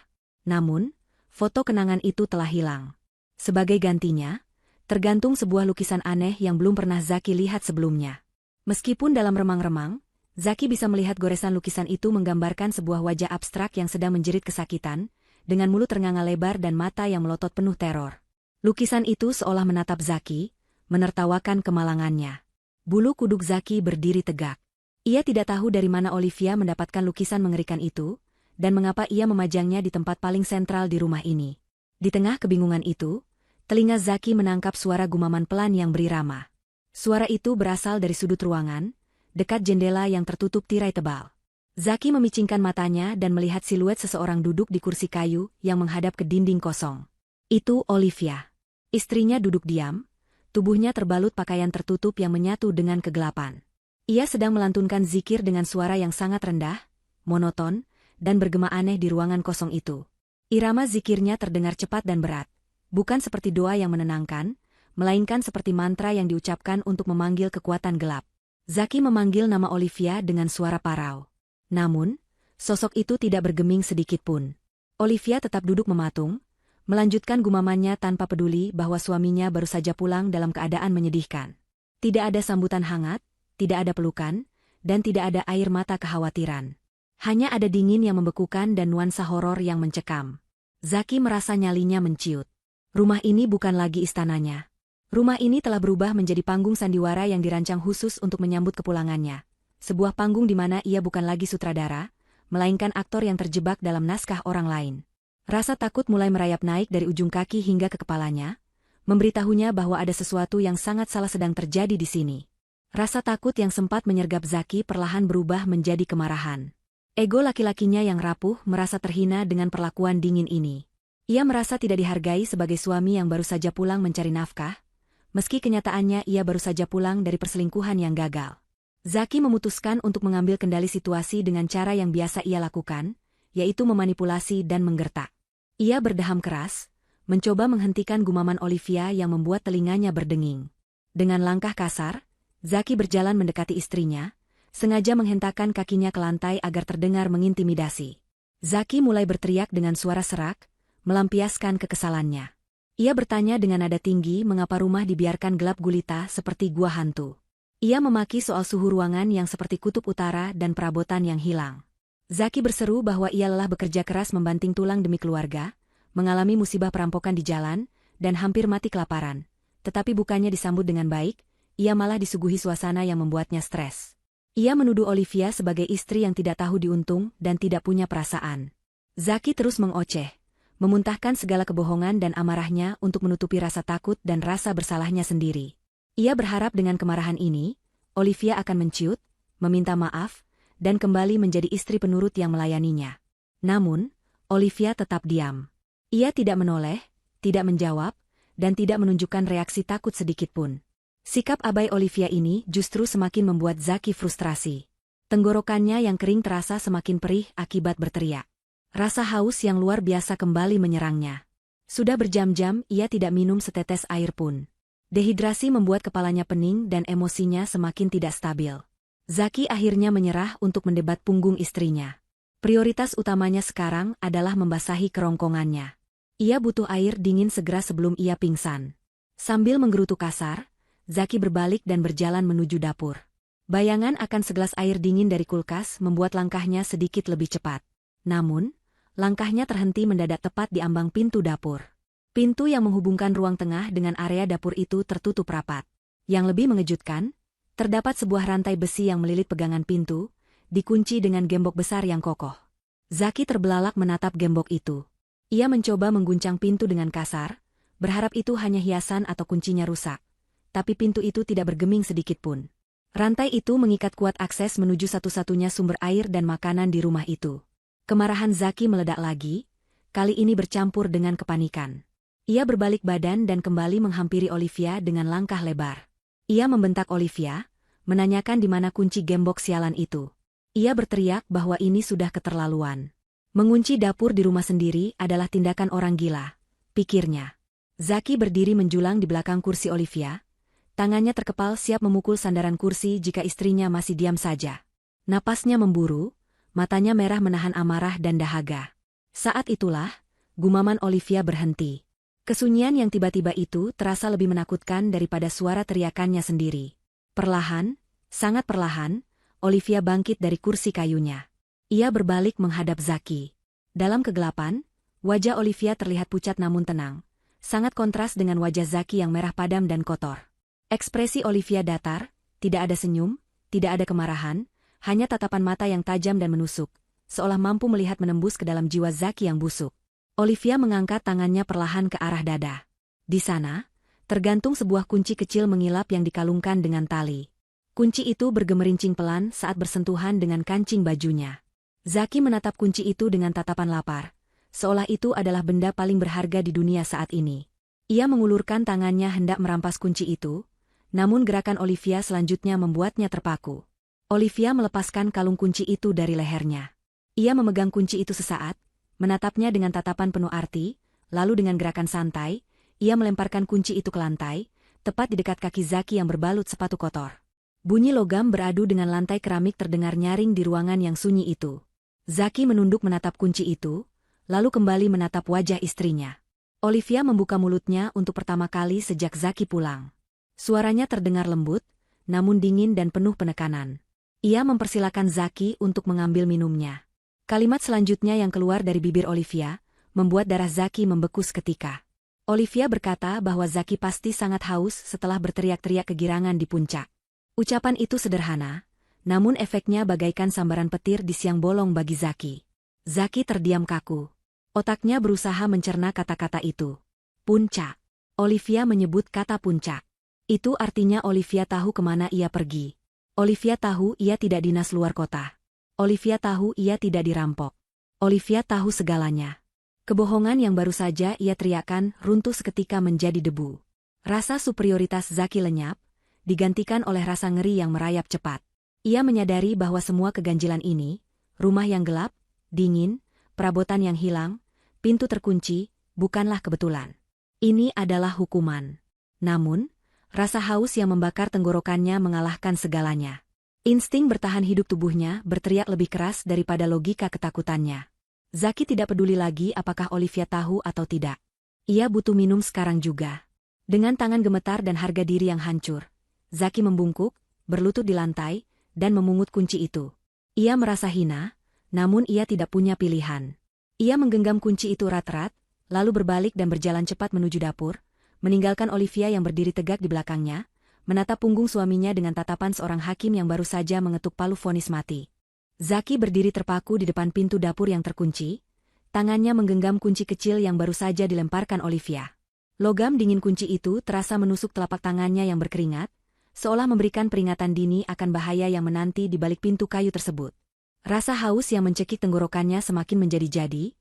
A: Namun, foto kenangan itu telah hilang. Sebagai gantinya, tergantung sebuah lukisan aneh yang belum pernah Zaki lihat sebelumnya. Meskipun dalam remang-remang, Zaki bisa melihat goresan lukisan itu menggambarkan sebuah wajah abstrak yang sedang menjerit kesakitan, dengan mulut ternganga lebar dan mata yang melotot penuh teror. Lukisan itu seolah menatap Zaki, menertawakan kemalangannya. Bulu kuduk Zaki berdiri tegak. Ia tidak tahu dari mana Olivia mendapatkan lukisan mengerikan itu, dan mengapa ia memajangnya di tempat paling sentral di rumah ini. Di tengah kebingungan itu, telinga Zaki menangkap suara gumaman pelan yang berirama. Suara itu berasal dari sudut ruangan, dekat jendela yang tertutup tirai tebal. Zaki memicingkan matanya dan melihat siluet seseorang duduk di kursi kayu yang menghadap ke dinding kosong. Itu Olivia. Istrinya duduk diam, tubuhnya terbalut pakaian tertutup yang menyatu dengan kegelapan. Ia sedang melantunkan zikir dengan suara yang sangat rendah, monoton, dan bergema aneh di ruangan kosong itu. Irama zikirnya terdengar cepat dan berat, bukan seperti doa yang menenangkan, melainkan seperti mantra yang diucapkan untuk memanggil kekuatan gelap. Zaki memanggil nama Olivia dengan suara parau. Namun, sosok itu tidak bergeming sedikit pun. Olivia tetap duduk mematung, melanjutkan gumamannya tanpa peduli bahwa suaminya baru saja pulang dalam keadaan menyedihkan. Tidak ada sambutan hangat, tidak ada pelukan, dan tidak ada air mata kekhawatiran. Hanya ada dingin yang membekukan dan nuansa horor yang mencekam. Zaki merasa nyalinya menciut. Rumah ini bukan lagi istananya. Rumah ini telah berubah menjadi panggung sandiwara yang dirancang khusus untuk menyambut kepulangannya. Sebuah panggung di mana ia bukan lagi sutradara, melainkan aktor yang terjebak dalam naskah orang lain. Rasa takut mulai merayap naik dari ujung kaki hingga ke kepalanya, memberitahunya bahwa ada sesuatu yang sangat salah sedang terjadi di sini. Rasa takut yang sempat menyergap Zaki perlahan berubah menjadi kemarahan. Ego laki-lakinya yang rapuh merasa terhina dengan perlakuan dingin ini. Ia merasa tidak dihargai sebagai suami yang baru saja pulang mencari nafkah, meski kenyataannya ia baru saja pulang dari perselingkuhan yang gagal. Zaki memutuskan untuk mengambil kendali situasi dengan cara yang biasa ia lakukan, yaitu memanipulasi dan menggertak. Ia berdeham keras, mencoba menghentikan gumaman Olivia yang membuat telinganya berdenging. Dengan langkah kasar, Zaki berjalan mendekati istrinya, sengaja menghentakkan kakinya ke lantai agar terdengar mengintimidasi. Zaki mulai berteriak dengan suara serak, melampiaskan kekesalannya. Ia bertanya dengan nada tinggi mengapa rumah dibiarkan gelap gulita seperti gua hantu. Ia memaki soal suhu ruangan yang seperti kutub utara dan perabotan yang hilang. Zaki berseru bahwa ia lelah bekerja keras membanting tulang demi keluarga, mengalami musibah perampokan di jalan, dan hampir mati kelaparan. Tetapi bukannya disambut dengan baik, ia malah disuguhi suasana yang membuatnya stres. Ia menuduh Olivia sebagai istri yang tidak tahu diuntung dan tidak punya perasaan. Zaki terus mengoceh, memuntahkan segala kebohongan dan amarahnya untuk menutupi rasa takut dan rasa bersalahnya sendiri. Ia berharap dengan kemarahan ini, Olivia akan menciut, meminta maaf, dan kembali menjadi istri penurut yang melayaninya. Namun, Olivia tetap diam. Ia tidak menoleh, tidak menjawab, dan tidak menunjukkan reaksi takut sedikitpun. Sikap abai Olivia ini justru semakin membuat Zaki frustrasi. Tenggorokannya yang kering terasa semakin perih akibat berteriak. Rasa haus yang luar biasa kembali menyerangnya. Sudah berjam-jam ia tidak minum setetes air pun. Dehidrasi membuat kepalanya pening dan emosinya semakin tidak stabil. Zaki akhirnya menyerah untuk mendebat punggung istrinya. Prioritas utamanya sekarang adalah membasahi kerongkongannya. Ia butuh air dingin segera sebelum ia pingsan. Sambil menggerutu kasar, Zaki berbalik dan berjalan menuju dapur. Bayangan akan segelas air dingin dari kulkas membuat langkahnya sedikit lebih cepat. Namun, langkahnya terhenti mendadak tepat di ambang pintu dapur. Pintu yang menghubungkan ruang tengah dengan area dapur itu tertutup rapat. Yang lebih mengejutkan, terdapat sebuah rantai besi yang melilit pegangan pintu, dikunci dengan gembok besar yang kokoh. Zaki terbelalak menatap gembok itu. Ia mencoba mengguncang pintu dengan kasar, berharap itu hanya hiasan atau kuncinya rusak. Tapi pintu itu tidak bergeming sedikitpun. Rantai itu mengikat kuat akses menuju satu-satunya sumber air dan makanan di rumah itu. Kemarahan Zaki meledak lagi, kali ini bercampur dengan kepanikan. Ia berbalik badan dan kembali menghampiri Olivia dengan langkah lebar. Ia membentak Olivia, menanyakan di mana kunci gembok sialan itu. Ia berteriak bahwa ini sudah keterlaluan. Mengunci dapur di rumah sendiri adalah tindakan orang gila, pikirnya. Zaki berdiri menjulang di belakang kursi Olivia, tangannya terkepal siap memukul sandaran kursi jika istrinya masih diam saja. Napasnya memburu, matanya merah menahan amarah dan dahaga. Saat itulah, gumaman Olivia berhenti. Kesunyian yang tiba-tiba itu terasa lebih menakutkan daripada suara teriakannya sendiri. Perlahan, sangat perlahan, Olivia bangkit dari kursi kayunya. Ia berbalik menghadap Zaki. Dalam kegelapan, wajah Olivia terlihat pucat namun tenang. Sangat kontras dengan wajah Zaki yang merah padam dan kotor. Ekspresi Olivia datar, tidak ada senyum, tidak ada kemarahan, hanya tatapan mata yang tajam dan menusuk, seolah mampu melihat menembus ke dalam jiwa Zaki yang busuk. Olivia mengangkat tangannya perlahan ke arah dada. Di sana, tergantung sebuah kunci kecil mengilap yang dikalungkan dengan tali. Kunci itu bergemerincing pelan saat bersentuhan dengan kancing bajunya. Zaki menatap kunci itu dengan tatapan lapar, seolah itu adalah benda paling berharga di dunia saat ini. Ia mengulurkan tangannya hendak merampas kunci itu, namun gerakan Olivia selanjutnya membuatnya terpaku. Olivia melepaskan kalung kunci itu dari lehernya. Ia memegang kunci itu sesaat, menatapnya dengan tatapan penuh arti, lalu dengan gerakan santai, ia melemparkan kunci itu ke lantai, tepat di dekat kaki Zaki yang berbalut sepatu kotor. Bunyi logam beradu dengan lantai keramik terdengar nyaring di ruangan yang sunyi itu. Zaki menunduk menatap kunci itu, lalu kembali menatap wajah istrinya. Olivia membuka mulutnya untuk pertama kali sejak Zaki pulang. Suaranya terdengar lembut, namun dingin dan penuh penekanan. Ia mempersilakan Zaki untuk mengambil minumnya. Kalimat selanjutnya yang keluar dari bibir Olivia, membuat darah Zaki membeku seketika. Olivia berkata bahwa Zaki pasti sangat haus setelah berteriak-teriak kegirangan di puncak. Ucapan itu sederhana, namun efeknya bagaikan sambaran petir di siang bolong bagi Zaki. Zaki terdiam kaku. Otaknya berusaha mencerna kata-kata itu. Puncak. Olivia menyebut kata puncak. Itu artinya Olivia tahu kemana ia pergi. Olivia tahu ia tidak dinas luar kota. Olivia tahu ia tidak dirampok. Olivia tahu segalanya. Kebohongan yang baru saja ia teriakkan runtuh seketika menjadi debu. Rasa superioritas Zaki lenyap, digantikan oleh rasa ngeri yang merayap cepat. Ia menyadari bahwa semua keganjilan ini, rumah yang gelap, dingin, perabotan yang hilang, pintu terkunci, bukanlah kebetulan. Ini adalah hukuman. Namun, rasa haus yang membakar tenggorokannya mengalahkan segalanya. Insting bertahan hidup tubuhnya berteriak lebih keras daripada logika ketakutannya. Zaki tidak peduli lagi apakah Olivia tahu atau tidak. Ia butuh minum sekarang juga. Dengan tangan gemetar dan harga diri yang hancur, Zaki membungkuk, berlutut di lantai, dan memungut kunci itu. Ia merasa hina, namun ia tidak punya pilihan. Ia menggenggam kunci itu erat-erat, lalu berbalik dan berjalan cepat menuju dapur, meninggalkan Olivia yang berdiri tegak di belakangnya, menatap punggung suaminya dengan tatapan seorang hakim yang baru saja mengetuk palu vonis mati. Zaki berdiri terpaku di depan pintu dapur yang terkunci, tangannya menggenggam kunci kecil yang baru saja dilemparkan Olivia. Logam dingin kunci itu terasa menusuk telapak tangannya yang berkeringat, seolah memberikan peringatan dini akan bahaya yang menanti di balik pintu kayu tersebut. Rasa haus yang mencekik tenggorokannya semakin menjadi-jadi,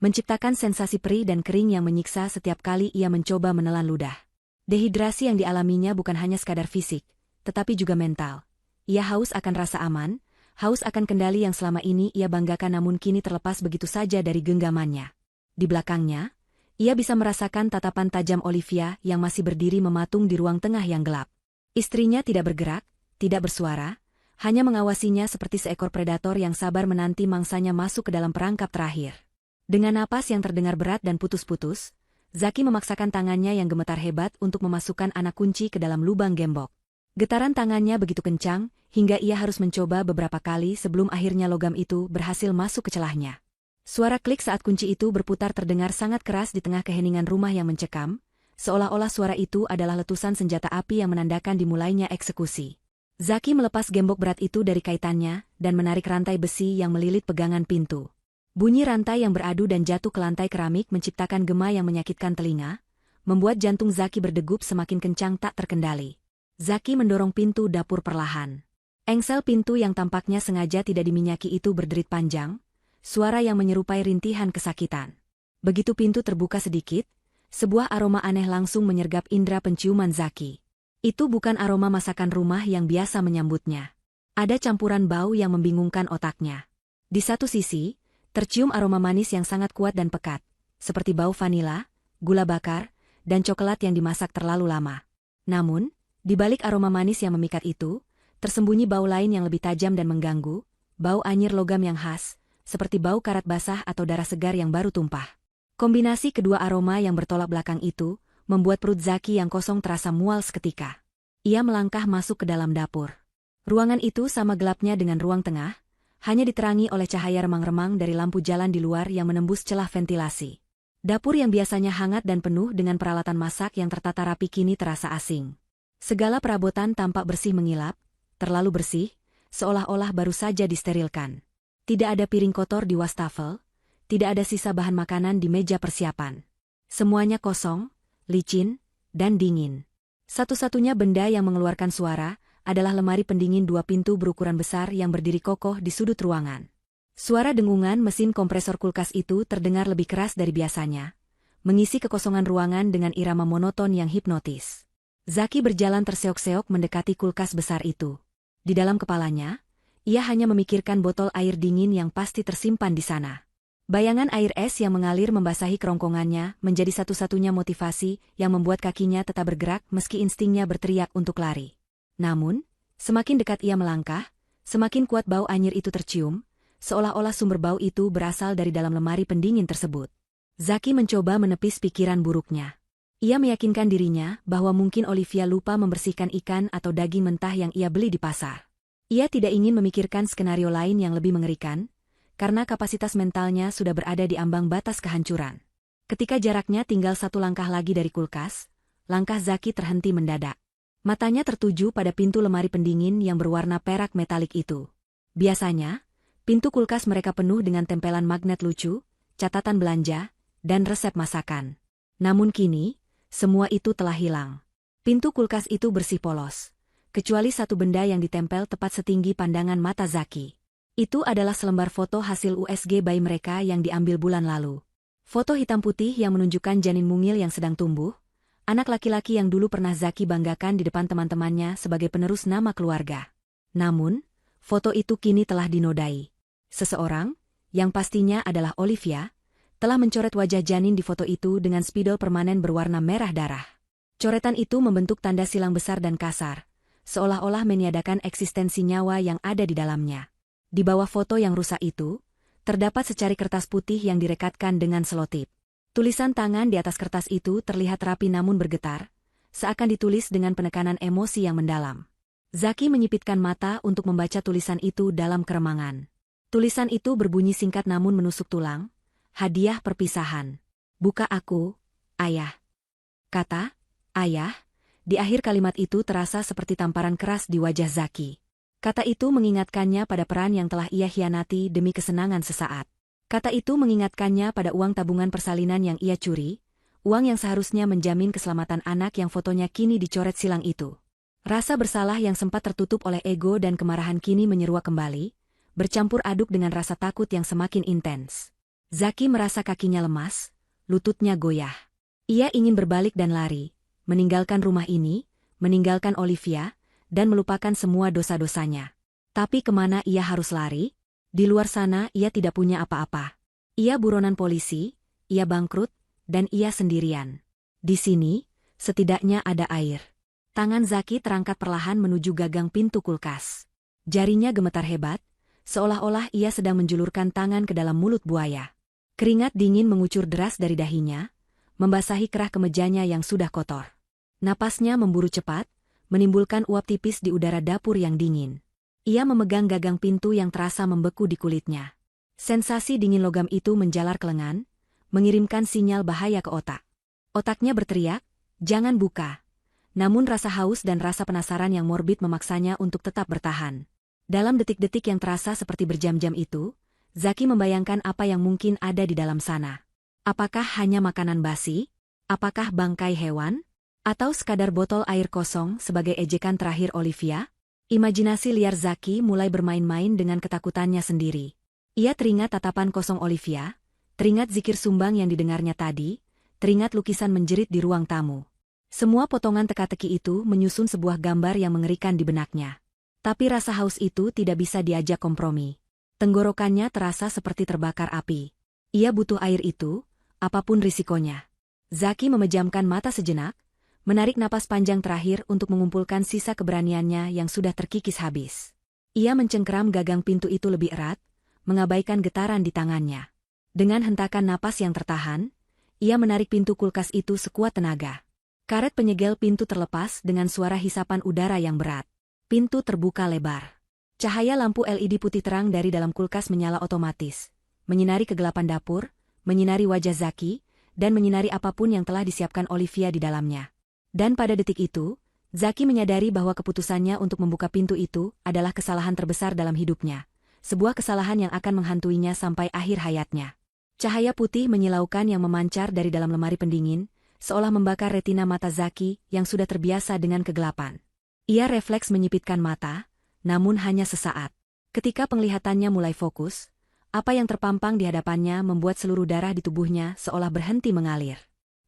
A: menciptakan sensasi perih dan kering yang menyiksa setiap kali ia mencoba menelan ludah. Dehidrasi yang dialaminya bukan hanya sekadar fisik, tetapi juga mental. Ia haus akan rasa aman, haus akan kendali yang selama ini ia banggakan namun kini terlepas begitu saja dari genggamannya. Di belakangnya, ia bisa merasakan tatapan tajam Olivia yang masih berdiri mematung di ruang tengah yang gelap. Istrinya tidak bergerak, tidak bersuara, hanya mengawasinya seperti seekor predator yang sabar menanti mangsanya masuk ke dalam perangkap terakhir. Dengan napas yang terdengar berat dan putus-putus, Zaki memaksakan tangannya yang gemetar hebat untuk memasukkan anak kunci ke dalam lubang gembok. Getaran tangannya begitu kencang, hingga ia harus mencoba beberapa kali sebelum akhirnya logam itu berhasil masuk ke celahnya. Suara klik saat kunci itu berputar terdengar sangat keras di tengah keheningan rumah yang mencekam, seolah-olah suara itu adalah letusan senjata api yang menandakan dimulainya eksekusi. Zaki melepas gembok berat itu dari kaitannya dan menarik rantai besi yang melilit pegangan pintu. Bunyi rantai yang beradu dan jatuh ke lantai keramik menciptakan gema yang menyakitkan telinga, membuat jantung Zaki berdegup semakin kencang tak terkendali. Zaki mendorong pintu dapur perlahan. Engsel pintu yang tampaknya sengaja tidak diminyaki itu berderit panjang, suara yang menyerupai rintihan kesakitan. Begitu pintu terbuka sedikit, sebuah aroma aneh langsung menyergap indera penciuman Zaki. Itu bukan aroma masakan rumah yang biasa menyambutnya. Ada campuran bau yang membingungkan otaknya. Di satu sisi, tercium aroma manis yang sangat kuat dan pekat, seperti bau vanila, gula bakar, dan coklat yang dimasak terlalu lama. Namun, di balik aroma manis yang memikat itu, tersembunyi bau lain yang lebih tajam dan mengganggu, bau anyir logam yang khas, seperti bau karat basah atau darah segar yang baru tumpah. Kombinasi kedua aroma yang bertolak belakang itu, membuat perut Zaki yang kosong terasa mual seketika. Ia melangkah masuk ke dalam dapur. Ruangan itu sama gelapnya dengan ruang tengah, hanya diterangi oleh cahaya remang-remang dari lampu jalan di luar yang menembus celah ventilasi. Dapur yang biasanya hangat dan penuh dengan peralatan masak yang tertata rapi kini terasa asing. Segala perabotan tampak bersih mengilap, terlalu bersih, seolah-olah baru saja disterilkan. Tidak ada piring kotor di wastafel, tidak ada sisa bahan makanan di meja persiapan. Semuanya kosong, licin, dan dingin. Satu-satunya benda yang mengeluarkan suara adalah lemari pendingin dua pintu berukuran besar yang berdiri kokoh di sudut ruangan. Suara dengungan mesin kompresor kulkas itu terdengar lebih keras dari biasanya, mengisi kekosongan ruangan dengan irama monoton yang hipnotis. Zaki berjalan terseok-seok mendekati kulkas besar itu. Di dalam kepalanya, ia hanya memikirkan botol air dingin yang pasti tersimpan di sana. Bayangan air es yang mengalir membasahi kerongkongannya menjadi satu-satunya motivasi yang membuat kakinya tetap bergerak meski instingnya berteriak untuk lari. Namun, semakin dekat ia melangkah, semakin kuat bau anyir itu tercium, seolah-olah sumber bau itu berasal dari dalam lemari pendingin tersebut. Zaki mencoba menepis pikiran buruknya. Ia meyakinkan dirinya bahwa mungkin Olivia lupa membersihkan ikan atau daging mentah yang ia beli di pasar. Ia tidak ingin memikirkan skenario lain yang lebih mengerikan, karena kapasitas mentalnya sudah berada di ambang batas kehancuran. Ketika jaraknya tinggal satu langkah lagi dari kulkas, langkah Zaki terhenti mendadak. Matanya tertuju pada pintu lemari pendingin yang berwarna perak metalik itu. Biasanya, pintu kulkas mereka penuh dengan tempelan magnet lucu, catatan belanja, dan resep masakan. Namun kini, Semua itu telah hilang. Pintu kulkas itu bersih polos. Kecuali satu benda yang ditempel tepat setinggi pandangan mata Zaki. Itu adalah selembar foto hasil USG bayi mereka yang diambil bulan lalu. Foto hitam putih yang menunjukkan janin mungil yang sedang tumbuh, anak laki-laki yang dulu pernah Zaki banggakan di depan teman-temannya sebagai penerus nama keluarga. Namun, foto itu kini telah dinodai. Seseorang, yang pastinya adalah Olivia, telah mencoret wajah janin di foto itu dengan spidol permanen berwarna merah darah. Coretan itu membentuk tanda silang besar dan kasar, seolah-olah meniadakan eksistensi nyawa yang ada di dalamnya. Di bawah foto yang rusak itu, terdapat secari kertas putih yang direkatkan dengan selotip. Tulisan tangan di atas kertas itu terlihat rapi namun bergetar, seakan ditulis dengan penekanan emosi yang mendalam. Zaki menyipitkan mata untuk membaca tulisan itu dalam keremangan. Tulisan itu berbunyi singkat namun menusuk tulang. Hadiah perpisahan. Buka aku, ayah. Kata, ayah, di akhir kalimat itu terasa seperti tamparan keras di wajah Zaki. Kata itu mengingatkannya pada peran yang telah ia hianati demi kesenangan sesaat. Kata itu mengingatkannya pada uang tabungan persalinan yang ia curi, uang yang seharusnya menjamin keselamatan anak yang fotonya kini dicoret silang itu. Rasa bersalah yang sempat tertutup oleh ego dan kemarahan kini menyeruak kembali, bercampur aduk dengan rasa takut yang semakin intens. Zaki merasa kakinya lemas, lututnya goyah. Ia ingin berbalik dan lari, meninggalkan rumah ini, meninggalkan Olivia, dan melupakan semua dosa-dosanya. Tapi kemana ia harus lari? Di luar sana ia tidak punya apa-apa. Ia buronan polisi, ia bangkrut, dan ia sendirian. Di sini, setidaknya ada air. Tangan Zaki terangkat perlahan menuju gagang pintu kulkas. Jarinya gemetar hebat, seolah-olah ia sedang menjulurkan tangan ke dalam mulut buaya. Keringat dingin mengucur deras dari dahinya, membasahi kerah kemejanya yang sudah kotor. Napasnya memburu cepat, menimbulkan uap tipis di udara dapur yang dingin. Ia memegang gagang pintu yang terasa membeku di kulitnya. Sensasi dingin logam itu menjalar ke lengan, mengirimkan sinyal bahaya ke otak. Otaknya berteriak, jangan buka. Namun rasa haus dan rasa penasaran yang morbid memaksanya untuk tetap bertahan. Dalam detik-detik yang terasa seperti berjam-jam itu, Zaki membayangkan apa yang mungkin ada di dalam sana. Apakah hanya makanan basi? Apakah bangkai hewan? Atau sekadar botol air kosong sebagai ejekan terakhir Olivia? Imajinasi liar Zaki mulai bermain-main dengan ketakutannya sendiri. Ia teringat tatapan kosong Olivia, teringat zikir sumbang yang didengarnya tadi, teringat lukisan menjerit di ruang tamu. Semua potongan teka-teki itu menyusun sebuah gambar yang mengerikan di benaknya. Tapi rasa haus itu tidak bisa diajak kompromi. Tenggorokannya terasa seperti terbakar api. Ia butuh air itu, apapun risikonya. Zaki memejamkan mata sejenak, menarik napas panjang terakhir untuk mengumpulkan sisa keberaniannya yang sudah terkikis habis. Ia mencengkeram gagang pintu itu lebih erat, mengabaikan getaran di tangannya. Dengan hentakan napas yang tertahan, ia menarik pintu kulkas itu sekuat tenaga. Karet penyegel pintu terlepas dengan suara hisapan udara yang berat. Pintu terbuka lebar. Cahaya lampu LED putih terang dari dalam kulkas menyala otomatis, menyinari kegelapan dapur, menyinari wajah Zaki, dan menyinari apapun yang telah disiapkan Olivia di dalamnya. Dan pada detik itu, Zaki menyadari bahwa keputusannya untuk membuka pintu itu adalah kesalahan terbesar dalam hidupnya, sebuah kesalahan yang akan menghantuinya sampai akhir hayatnya. Cahaya putih menyilaukan yang memancar dari dalam lemari pendingin, seolah membakar retina mata Zaki yang sudah terbiasa dengan kegelapan. Ia refleks menyipitkan mata, namun hanya sesaat. Ketika penglihatannya mulai fokus, apa yang terpampang di hadapannya membuat seluruh darah di tubuhnya seolah berhenti mengalir.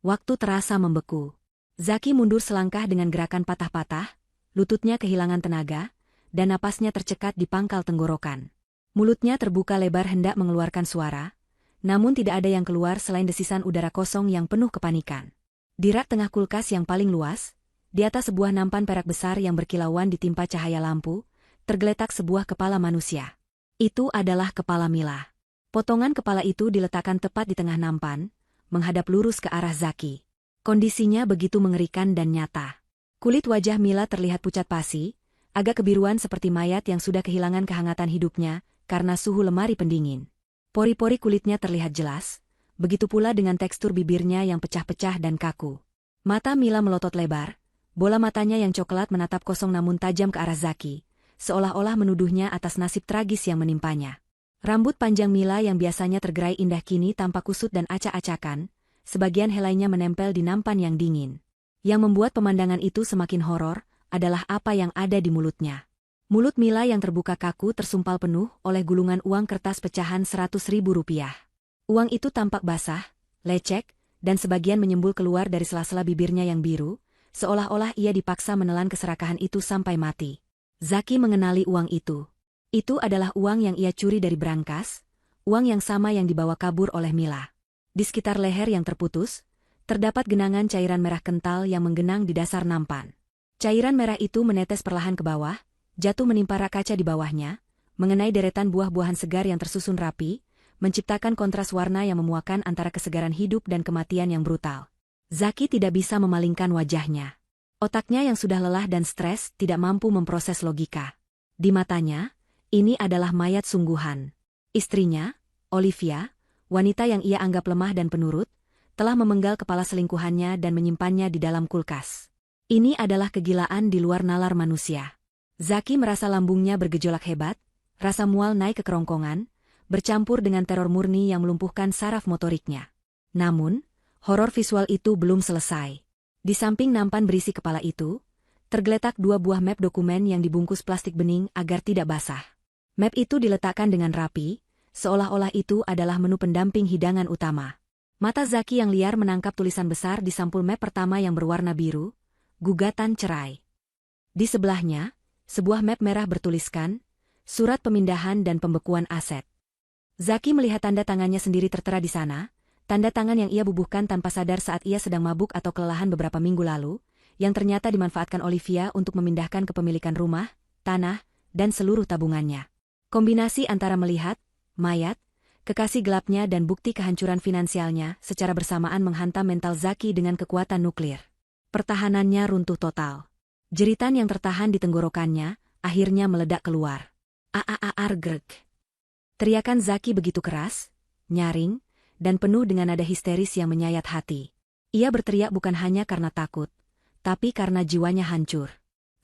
A: Waktu terasa membeku. Zaki mundur selangkah dengan gerakan patah-patah, lututnya kehilangan tenaga, dan napasnya tercekat di pangkal tenggorokan. Mulutnya terbuka lebar hendak mengeluarkan suara, namun tidak ada yang keluar selain desisan udara kosong yang penuh kepanikan. Di rak tengah kulkas yang paling luas, di atas sebuah nampan perak besar yang berkilauan ditimpa cahaya lampu, tergeletak sebuah kepala manusia. Itu adalah kepala Mila. Potongan kepala itu diletakkan tepat di tengah nampan, menghadap lurus ke arah Zaki. Kondisinya begitu mengerikan dan nyata. Kulit wajah Mila terlihat pucat pasi, agak kebiruan seperti mayat yang sudah kehilangan kehangatan hidupnya karena suhu lemari pendingin. Pori-pori kulitnya terlihat jelas, begitu pula dengan tekstur bibirnya yang pecah-pecah dan kaku. Mata Mila melotot lebar, bola matanya yang coklat menatap kosong namun tajam ke arah Zaki, seolah-olah menuduhnya atas nasib tragis yang menimpanya. Rambut panjang Mila yang biasanya tergerai indah kini tampak kusut dan acak-acakan, sebagian helainya menempel di nampan yang dingin. Yang membuat pemandangan itu semakin horor adalah apa yang ada di mulutnya. Mulut Mila yang terbuka kaku tersumpal penuh oleh gulungan uang kertas pecahan Rp100.000. Uang itu tampak basah, lecek, dan sebagian menyembul keluar dari sela-sela bibirnya yang biru, seolah-olah ia dipaksa menelan keserakahan itu sampai mati. Zaki mengenali uang itu. Itu adalah uang yang ia curi dari brankas, uang yang sama yang dibawa kabur oleh Mila. Di sekitar leher yang terputus, terdapat genangan cairan merah kental yang menggenang di dasar nampan. Cairan merah itu menetes perlahan ke bawah, jatuh menimpa rak kaca di bawahnya, mengenai deretan buah-buahan segar yang tersusun rapi, menciptakan kontras warna yang memuakan antara kesegaran hidup dan kematian yang brutal. Zaki tidak bisa memalingkan wajahnya. Otaknya yang sudah lelah dan stres tidak mampu memproses logika. Di matanya, ini adalah mayat sungguhan. Istrinya, Olivia, wanita yang ia anggap lemah dan penurut, telah memenggal kepala selingkuhannya dan menyimpannya di dalam kulkas. Ini adalah kegilaan di luar nalar manusia. Zaki merasa lambungnya bergejolak hebat, rasa mual naik ke kerongkongan, bercampur dengan teror murni yang melumpuhkan saraf motoriknya. Namun, horor visual itu belum selesai. Di samping nampan berisi kepala itu, tergeletak 2 buah map dokumen yang dibungkus plastik bening agar tidak basah. Map itu diletakkan dengan rapi, seolah-olah itu adalah menu pendamping hidangan utama. Mata Zaki yang liar menangkap tulisan besar di sampul map pertama yang berwarna biru, gugatan cerai. Di sebelahnya, sebuah map merah bertuliskan, surat pemindahan dan pembekuan aset. Zaki melihat tanda tangannya sendiri tertera di sana, tanda tangan yang ia bubuhkan tanpa sadar saat ia sedang mabuk atau kelelahan beberapa minggu lalu, yang ternyata dimanfaatkan Olivia untuk memindahkan kepemilikan rumah, tanah, dan seluruh tabungannya. Kombinasi antara melihat, mayat, kekasih gelapnya dan bukti kehancuran finansialnya secara bersamaan menghantam mental Zaki dengan kekuatan nuklir. Pertahanannya runtuh total. Jeritan yang tertahan di tenggorokannya akhirnya meledak keluar. Greg. Teriakan Zaki begitu keras, nyaring, dan penuh dengan nada histeris yang menyayat hati. Ia berteriak bukan hanya karena takut, tapi karena jiwanya hancur.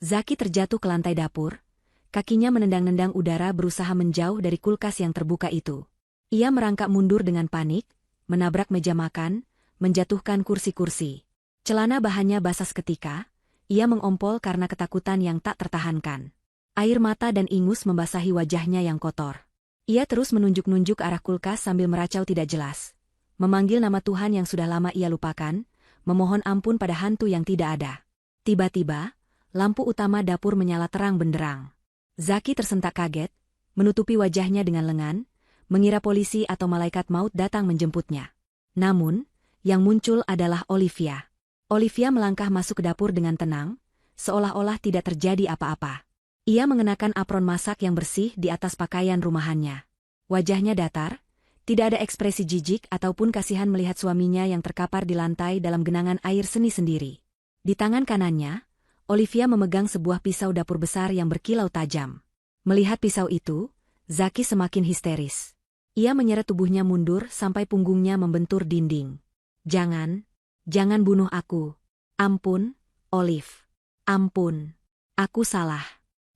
A: Zaki terjatuh ke lantai dapur, kakinya menendang-nendang udara berusaha menjauh dari kulkas yang terbuka itu. Ia merangkak mundur dengan panik, menabrak meja makan, menjatuhkan kursi-kursi. Celana bahannya basah seketika, ia mengompol karena ketakutan yang tak tertahankan. Air mata dan ingus membasahi wajahnya yang kotor. Ia terus menunjuk-nunjuk arah kulkas sambil meracau tidak jelas. Memanggil nama Tuhan yang sudah lama ia lupakan, memohon ampun pada hantu yang tidak ada. Tiba-tiba, lampu utama dapur menyala terang benderang. Zaki tersentak kaget, menutupi wajahnya dengan lengan, mengira polisi atau malaikat maut datang menjemputnya. Namun, yang muncul adalah Olivia. Olivia melangkah masuk ke dapur dengan tenang, seolah-olah tidak terjadi apa-apa. Ia mengenakan apron masak yang bersih di atas pakaian rumahannya. Wajahnya datar, tidak ada ekspresi jijik ataupun kasihan melihat suaminya yang terkapar di lantai dalam genangan air seni sendiri. Di tangan kanannya, Olivia memegang sebuah pisau dapur besar yang berkilau tajam. Melihat pisau itu, Zaki semakin histeris. Ia menyeret tubuhnya mundur sampai punggungnya membentur dinding. Jangan bunuh aku. Ampun, Olive. Ampun. Aku salah.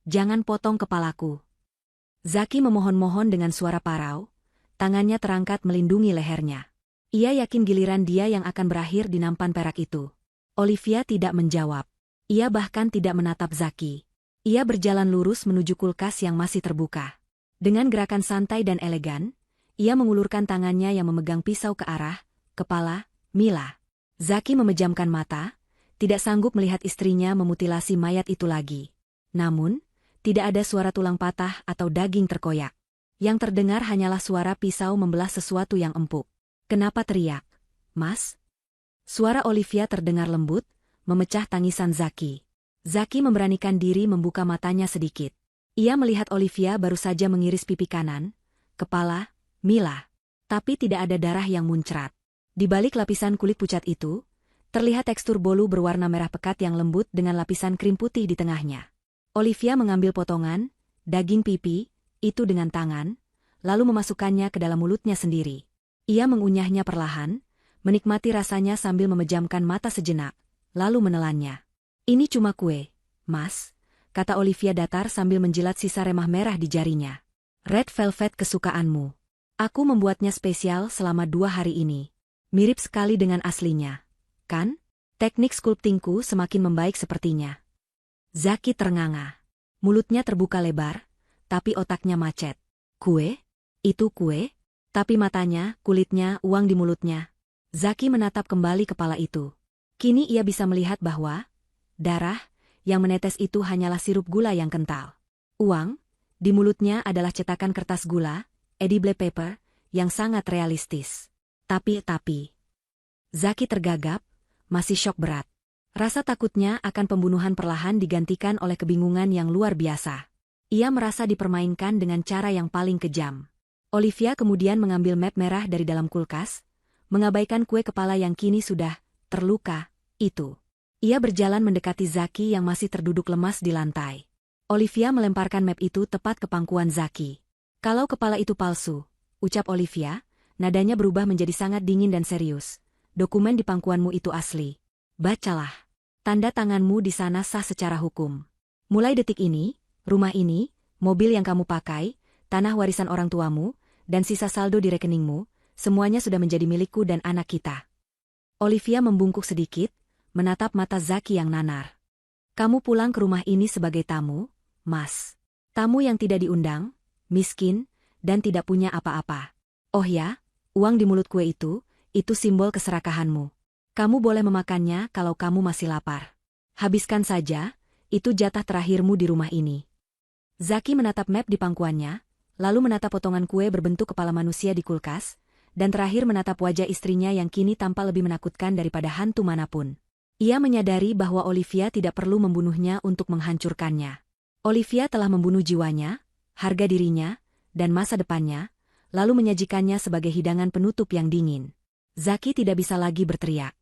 A: Jangan potong kepalaku. Zaki memohon-mohon dengan suara parau, tangannya terangkat melindungi lehernya. Ia yakin giliran dia yang akan berakhir di nampan perak itu. Olivia tidak menjawab. Ia bahkan tidak menatap Zaki. Ia berjalan lurus menuju kulkas yang masih terbuka. Dengan gerakan santai dan elegan, ia mengulurkan tangannya yang memegang pisau ke arah kepala Mila. Zaki memejamkan mata, tidak sanggup melihat istrinya memutilasi mayat itu lagi. Namun, tidak ada suara tulang patah atau daging terkoyak. Yang terdengar hanyalah suara pisau membelah sesuatu yang empuk. Kenapa teriak? Mas? Suara Olivia terdengar lembut, memecah tangisan Zaki. Zaki memberanikan diri membuka matanya sedikit. Ia melihat Olivia baru saja mengiris pipi kanan, kepala, Mila. Tapi tidak ada darah yang muncrat. Di balik lapisan kulit pucat itu, terlihat tekstur bolu berwarna merah pekat yang lembut dengan lapisan krim putih di tengahnya. Olivia mengambil potongan daging pipi itu dengan tangan, lalu memasukkannya ke dalam mulutnya sendiri. Ia mengunyahnya perlahan, menikmati rasanya sambil memejamkan mata sejenak, lalu menelannya. Ini cuma kue, Mas, kata Olivia datar sambil menjilat sisa remah merah di jarinya. Red velvet kesukaanmu. Aku membuatnya spesial selama 2 hari ini. Mirip sekali dengan aslinya, kan? Teknik sculptingku semakin membaik sepertinya. Zaki ternganga. Mulutnya terbuka lebar, tapi otaknya macet. Kue? Itu kue? Tapi matanya, kulitnya, uang di mulutnya. Zaki menatap kembali kepala itu. Kini ia bisa melihat bahwa darah yang menetes itu hanyalah sirup gula yang kental. Uang di mulutnya adalah cetakan kertas gula, edible paper, yang sangat realistis. Tapi, Zaki tergagap, masih syok berat. Rasa takutnya akan pembunuhan perlahan digantikan oleh kebingungan yang luar biasa. Ia merasa dipermainkan dengan cara yang paling kejam. Olivia kemudian mengambil map merah dari dalam kulkas, mengabaikan kue kepala yang kini sudah terluka, itu. Ia berjalan mendekati Zaki yang masih terduduk lemas di lantai. Olivia melemparkan map itu tepat ke pangkuan Zaki. Kalau kepala itu palsu, ucap Olivia, nadanya berubah menjadi sangat dingin dan serius. Dokumen di pangkuanmu itu asli. Bacalah. Tanda tanganmu di sana sah secara hukum. Mulai detik ini, rumah ini, mobil yang kamu pakai, tanah warisan orang tuamu, dan sisa saldo di rekeningmu, semuanya sudah menjadi milikku dan anak kita. Olivia membungkuk sedikit, menatap mata Zaki yang nanar. Kamu pulang ke rumah ini sebagai tamu, Mas. Tamu yang tidak diundang, miskin, dan tidak punya apa-apa. Oh ya, uang di mulut kue itu simbol keserakahanmu. Kamu boleh memakannya kalau kamu masih lapar. Habiskan saja, itu jatah terakhirmu di rumah ini. Zaki menatap map di pangkuannya, lalu menatap potongan kue berbentuk kepala manusia di kulkas, dan terakhir menatap wajah istrinya yang kini tampak lebih menakutkan daripada hantu manapun. Ia menyadari bahwa Olivia tidak perlu membunuhnya untuk menghancurkannya. Olivia telah membunuh jiwanya, harga dirinya, dan masa depannya, lalu menyajikannya sebagai hidangan penutup yang dingin. Zaki tidak bisa lagi berteriak.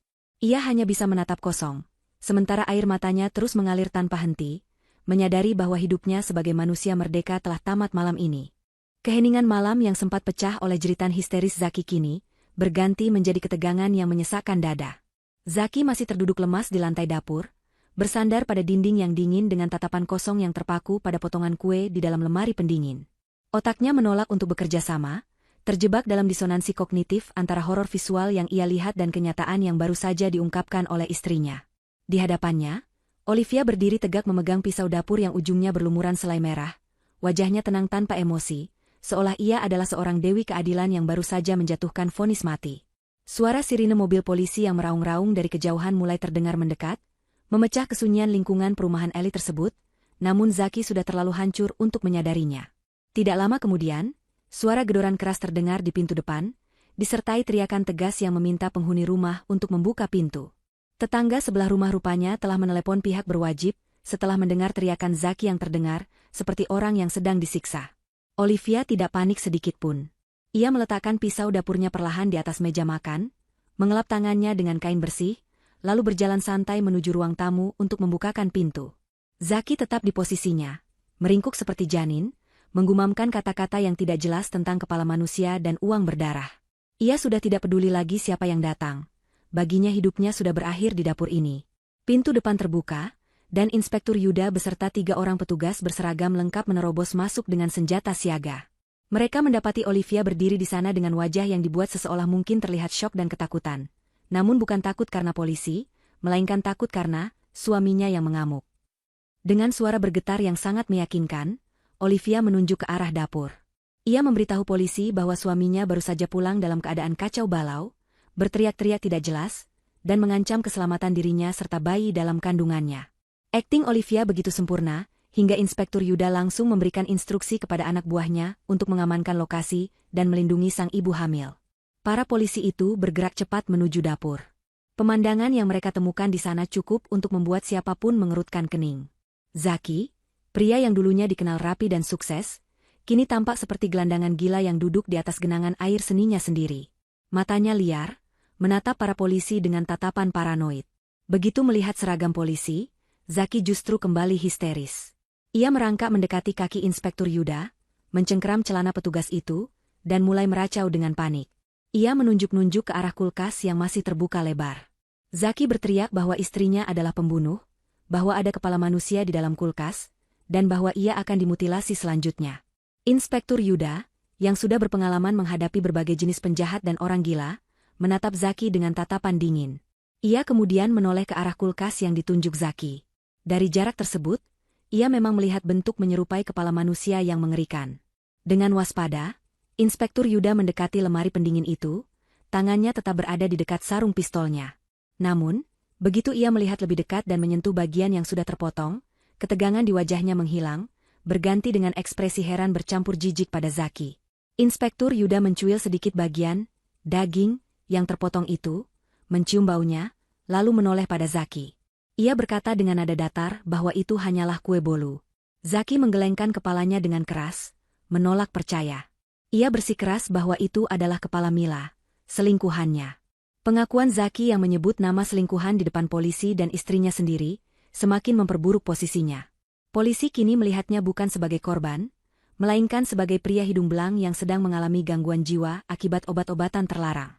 A: Ia hanya bisa menatap kosong, sementara air matanya terus mengalir tanpa henti, menyadari bahwa hidupnya sebagai manusia merdeka telah tamat malam ini. Keheningan malam yang sempat pecah oleh jeritan histeris Zaki kini, berganti menjadi ketegangan yang menyesakkan dada. Zaki masih terduduk lemas di lantai dapur, bersandar pada dinding yang dingin dengan tatapan kosong yang terpaku pada potongan kue di dalam lemari pendingin. Otaknya menolak untuk bekerja sama, terjebak dalam disonansi kognitif antara horor visual yang ia lihat dan kenyataan yang baru saja diungkapkan oleh istrinya. Di hadapannya, Olivia berdiri tegak memegang pisau dapur yang ujungnya berlumuran selai merah, wajahnya tenang tanpa emosi, seolah ia adalah seorang dewi keadilan yang baru saja menjatuhkan vonis mati. Suara sirine mobil polisi yang meraung-raung dari kejauhan mulai terdengar mendekat, memecah kesunyian lingkungan perumahan elit tersebut, namun Zaki sudah terlalu hancur untuk menyadarinya. Tidak lama kemudian, suara gedoran keras terdengar di pintu depan, disertai teriakan tegas yang meminta penghuni rumah untuk membuka pintu. Tetangga sebelah rumah rupanya telah menelepon pihak berwajib, setelah mendengar teriakan Zaki yang terdengar, seperti orang yang sedang disiksa. Olivia tidak panik sedikit pun. Ia meletakkan pisau dapurnya perlahan di atas meja makan, mengelap tangannya dengan kain bersih, lalu berjalan santai menuju ruang tamu untuk membukakan pintu. Zaki tetap di posisinya, meringkuk seperti janin, menggumamkan kata-kata yang tidak jelas tentang kepala manusia dan uang berdarah. Ia sudah tidak peduli lagi siapa yang datang. Baginya hidupnya sudah berakhir di dapur ini. Pintu depan terbuka, dan Inspektur Yuda beserta 3 orang petugas berseragam lengkap menerobos masuk dengan senjata siaga. Mereka mendapati Olivia berdiri di sana dengan wajah yang dibuat seseolah mungkin terlihat syok dan ketakutan. Namun bukan takut karena polisi, melainkan takut karena suaminya yang mengamuk. Dengan suara bergetar yang sangat meyakinkan, Olivia menunjuk ke arah dapur. Ia memberitahu polisi bahwa suaminya baru saja pulang dalam keadaan kacau balau, berteriak-teriak tidak jelas, dan mengancam keselamatan dirinya serta bayi dalam kandungannya. Akting Olivia begitu sempurna, hingga Inspektur Yuda langsung memberikan instruksi kepada anak buahnya untuk mengamankan lokasi dan melindungi sang ibu hamil. Para polisi itu bergerak cepat menuju dapur. Pemandangan yang mereka temukan di sana cukup untuk membuat siapapun mengerutkan kening. Zaki, pria yang dulunya dikenal rapi dan sukses, kini tampak seperti gelandangan gila yang duduk di atas genangan air seninya sendiri. Matanya liar, menatap para polisi dengan tatapan paranoid. Begitu melihat seragam polisi, Zaki justru kembali histeris. Ia merangkak mendekati kaki Inspektur Yuda, mencengkeram celana petugas itu, dan mulai meracau dengan panik. Ia menunjuk-nunjuk ke arah kulkas yang masih terbuka lebar. Zaki berteriak bahwa istrinya adalah pembunuh, bahwa ada kepala manusia di dalam kulkas, dan bahwa ia akan dimutilasi selanjutnya. Inspektur Yuda, yang sudah berpengalaman menghadapi berbagai jenis penjahat dan orang gila, menatap Zaki dengan tatapan dingin. Ia kemudian menoleh ke arah kulkas yang ditunjuk Zaki. Dari jarak tersebut, ia memang melihat bentuk menyerupai kepala manusia yang mengerikan. Dengan waspada, Inspektur Yuda mendekati lemari pendingin itu, tangannya tetap berada di dekat sarung pistolnya. Namun, begitu ia melihat lebih dekat dan menyentuh bagian yang sudah terpotong, ketegangan di wajahnya menghilang, berganti dengan ekspresi heran bercampur jijik pada Zaki. Inspektur Yuda mencuil sedikit bagian daging yang terpotong itu, mencium baunya, lalu menoleh pada Zaki. Ia berkata dengan nada datar bahwa itu hanyalah kue bolu. Zaki menggelengkan kepalanya dengan keras, menolak percaya. Ia bersikeras bahwa itu adalah kepala Mila, selingkuhannya. Pengakuan Zaki yang menyebut nama selingkuhan di depan polisi dan istrinya sendiri, semakin memperburuk posisinya. Polisi kini melihatnya bukan sebagai korban, melainkan sebagai pria hidung belang yang sedang mengalami gangguan jiwa akibat obat-obatan terlarang.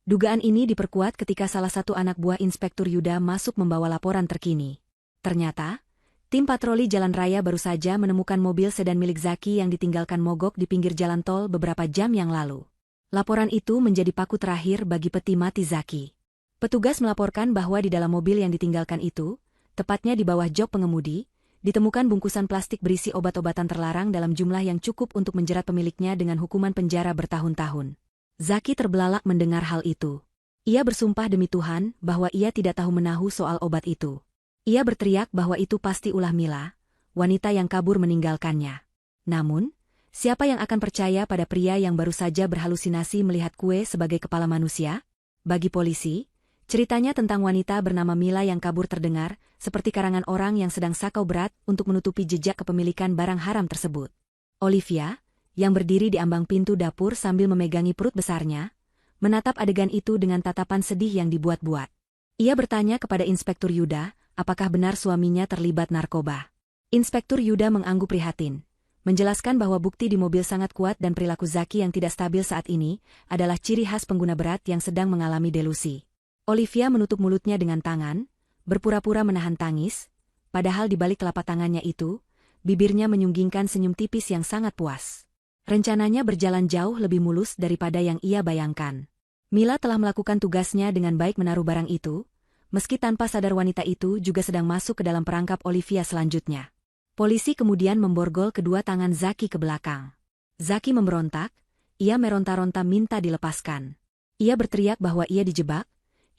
A: Dugaan ini diperkuat ketika salah satu anak buah Inspektur Yuda masuk membawa laporan terkini. Ternyata, tim patroli jalan raya baru saja menemukan mobil sedan milik Zaki yang ditinggalkan mogok di pinggir jalan tol beberapa jam yang lalu. Laporan itu menjadi paku terakhir bagi peti mati Zaki. Petugas melaporkan bahwa di dalam mobil yang ditinggalkan itu, tepatnya di bawah jok pengemudi, ditemukan bungkusan plastik berisi obat-obatan terlarang dalam jumlah yang cukup untuk menjerat pemiliknya dengan hukuman penjara bertahun-tahun. Zaki terbelalak mendengar hal itu. Ia bersumpah demi Tuhan bahwa ia tidak tahu menahu soal obat itu. Ia berteriak bahwa itu pasti ulah Mila, wanita yang kabur meninggalkannya. Namun, siapa yang akan percaya pada pria yang baru saja berhalusinasi melihat kue sebagai kepala manusia? Bagi polisi, ceritanya tentang wanita bernama Mila yang kabur terdengar seperti karangan orang yang sedang sakau berat untuk menutupi jejak kepemilikan barang haram tersebut. Olivia, yang berdiri di ambang pintu dapur sambil memegangi perut besarnya, menatap adegan itu dengan tatapan sedih yang dibuat-buat. Ia bertanya kepada Inspektur Yuda, apakah benar suaminya terlibat narkoba. Inspektur Yuda mengangguk prihatin, menjelaskan bahwa bukti di mobil sangat kuat dan perilaku Zaki yang tidak stabil saat ini adalah ciri khas pengguna berat yang sedang mengalami delusi. Olivia menutup mulutnya dengan tangan, berpura-pura menahan tangis, padahal di balik telapak tangannya itu, bibirnya menyunggingkan senyum tipis yang sangat puas. Rencananya berjalan jauh lebih mulus daripada yang ia bayangkan. Mila telah melakukan tugasnya dengan baik menaruh barang itu, meski tanpa sadar wanita itu juga sedang masuk ke dalam perangkap Olivia selanjutnya. Polisi kemudian memborgol kedua tangan Zaki ke belakang. Zaki memberontak, ia meronta-ronta minta dilepaskan. Ia berteriak bahwa ia dijebak,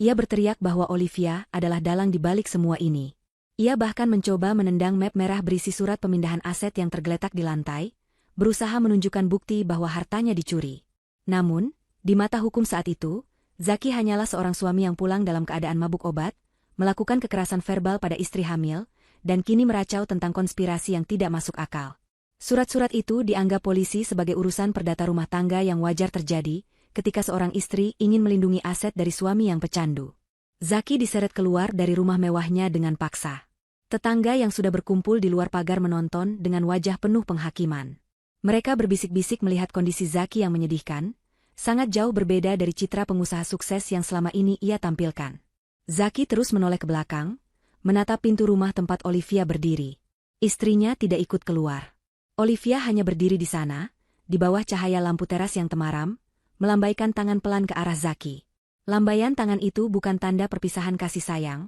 A: ia berteriak bahwa Olivia adalah dalang di balik semua ini. Ia bahkan mencoba menendang map merah berisi surat pemindahan aset yang tergeletak di lantai, berusaha menunjukkan bukti bahwa hartanya dicuri. Namun, di mata hukum saat itu, Zaki hanyalah seorang suami yang pulang dalam keadaan mabuk obat, melakukan kekerasan verbal pada istri hamil, dan kini meracau tentang konspirasi yang tidak masuk akal. Surat-surat itu dianggap polisi sebagai urusan perdata rumah tangga yang wajar terjadi ketika seorang istri ingin melindungi aset dari suami yang pecandu. Zaki diseret keluar dari rumah mewahnya dengan paksa. Tetangga yang sudah berkumpul di luar pagar menonton dengan wajah penuh penghakiman. Mereka berbisik-bisik melihat kondisi Zaki yang menyedihkan, sangat jauh berbeda dari citra pengusaha sukses yang selama ini ia tampilkan. Zaki terus menoleh ke belakang, menatap pintu rumah tempat Olivia berdiri. Istrinya tidak ikut keluar. Olivia hanya berdiri di sana, di bawah cahaya lampu teras yang temaram, melambaikan tangan pelan ke arah Zaki. Lambaian tangan itu bukan tanda perpisahan kasih sayang,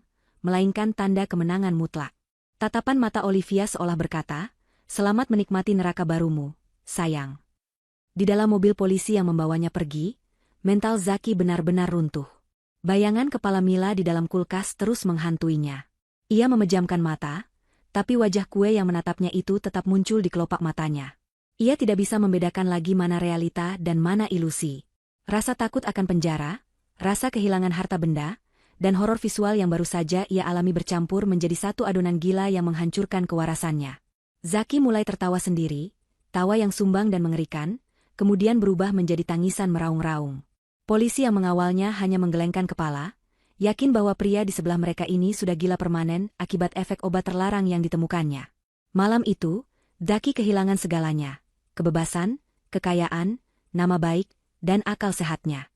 A: melainkan tanda kemenangan mutlak. Tatapan mata Olivia seolah berkata, "Selamat menikmati neraka barumu, sayang." Di dalam mobil polisi yang membawanya pergi, mental Zaki benar-benar runtuh. Bayangan kepala Mila di dalam kulkas terus menghantuinya. Ia memejamkan mata, tapi wajah kue yang menatapnya itu tetap muncul di kelopak matanya. Ia tidak bisa membedakan lagi mana realita dan mana ilusi. Rasa takut akan penjara, rasa kehilangan harta benda, dan horor visual yang baru saja ia alami bercampur menjadi satu adonan gila yang menghancurkan kewarasannya. Zaki mulai tertawa sendiri, tawa yang sumbang dan mengerikan, kemudian berubah menjadi tangisan meraung-raung. Polisi yang mengawalnya hanya menggelengkan kepala, yakin bahwa pria di sebelah mereka ini sudah gila permanen akibat efek obat terlarang yang ditemukannya. Malam itu, Zaki kehilangan segalanya, kebebasan, kekayaan, nama baik, dan akal sehatnya.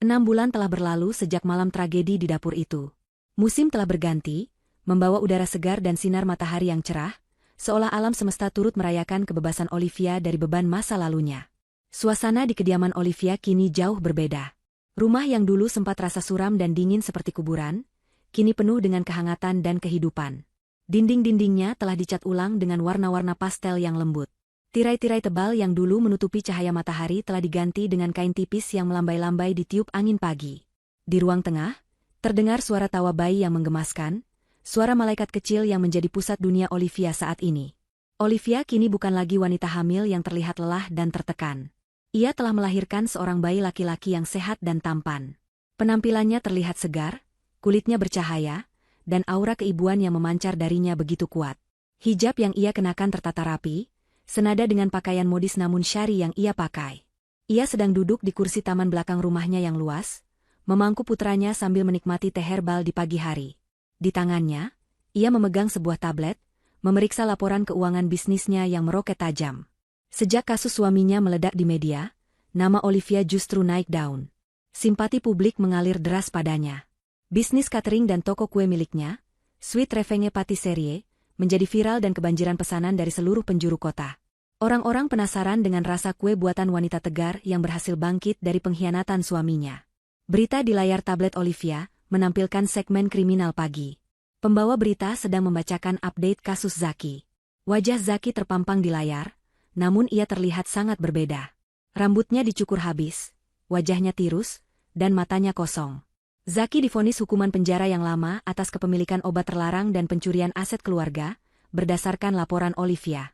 A: 6 bulan telah berlalu sejak malam tragedi di dapur itu. Musim telah berganti, membawa udara segar dan sinar matahari yang cerah, seolah alam semesta turut merayakan kebebasan Olivia dari beban masa lalunya. Suasana di kediaman Olivia kini jauh berbeda. Rumah yang dulu sempat rasa suram dan dingin seperti kuburan, kini penuh dengan kehangatan dan kehidupan. Dinding-dindingnya telah dicat ulang dengan warna-warna pastel yang lembut. Tirai-tirai tebal yang dulu menutupi cahaya matahari telah diganti dengan kain tipis yang melambai-lambai ditiup angin pagi. Di ruang tengah, terdengar suara tawa bayi yang menggemaskan, suara malaikat kecil yang menjadi pusat dunia Olivia saat ini. Olivia kini bukan lagi wanita hamil yang terlihat lelah dan tertekan. Ia telah melahirkan seorang bayi laki-laki yang sehat dan tampan. Penampilannya terlihat segar, kulitnya bercahaya, dan aura keibuan yang memancar darinya begitu kuat. Hijab yang ia kenakan tertata rapi, senada dengan pakaian modis namun syari yang ia pakai. Ia sedang duduk di kursi taman belakang rumahnya yang luas, memangku putranya sambil menikmati teh herbal di pagi hari. Di tangannya, ia memegang sebuah tablet, memeriksa laporan keuangan bisnisnya yang meroket tajam. Sejak kasus suaminya meledak di media, nama Olivia justru naik daun. Simpati publik mengalir deras padanya. Bisnis catering dan toko kue miliknya, Sweet Revenge Patisserie, menjadi viral dan kebanjiran pesanan dari seluruh penjuru kota. Orang-orang penasaran dengan rasa kue buatan wanita tegar yang berhasil bangkit dari pengkhianatan suaminya. Berita di layar tablet Olivia menampilkan segmen kriminal pagi. Pembawa berita sedang membacakan update kasus Zaki. Wajah Zaki terpampang di layar, namun ia terlihat sangat berbeda. Rambutnya dicukur habis, wajahnya tirus, dan matanya kosong. Zaki divonis hukuman penjara yang lama atas kepemilikan obat terlarang dan pencurian aset keluarga, berdasarkan laporan Olivia.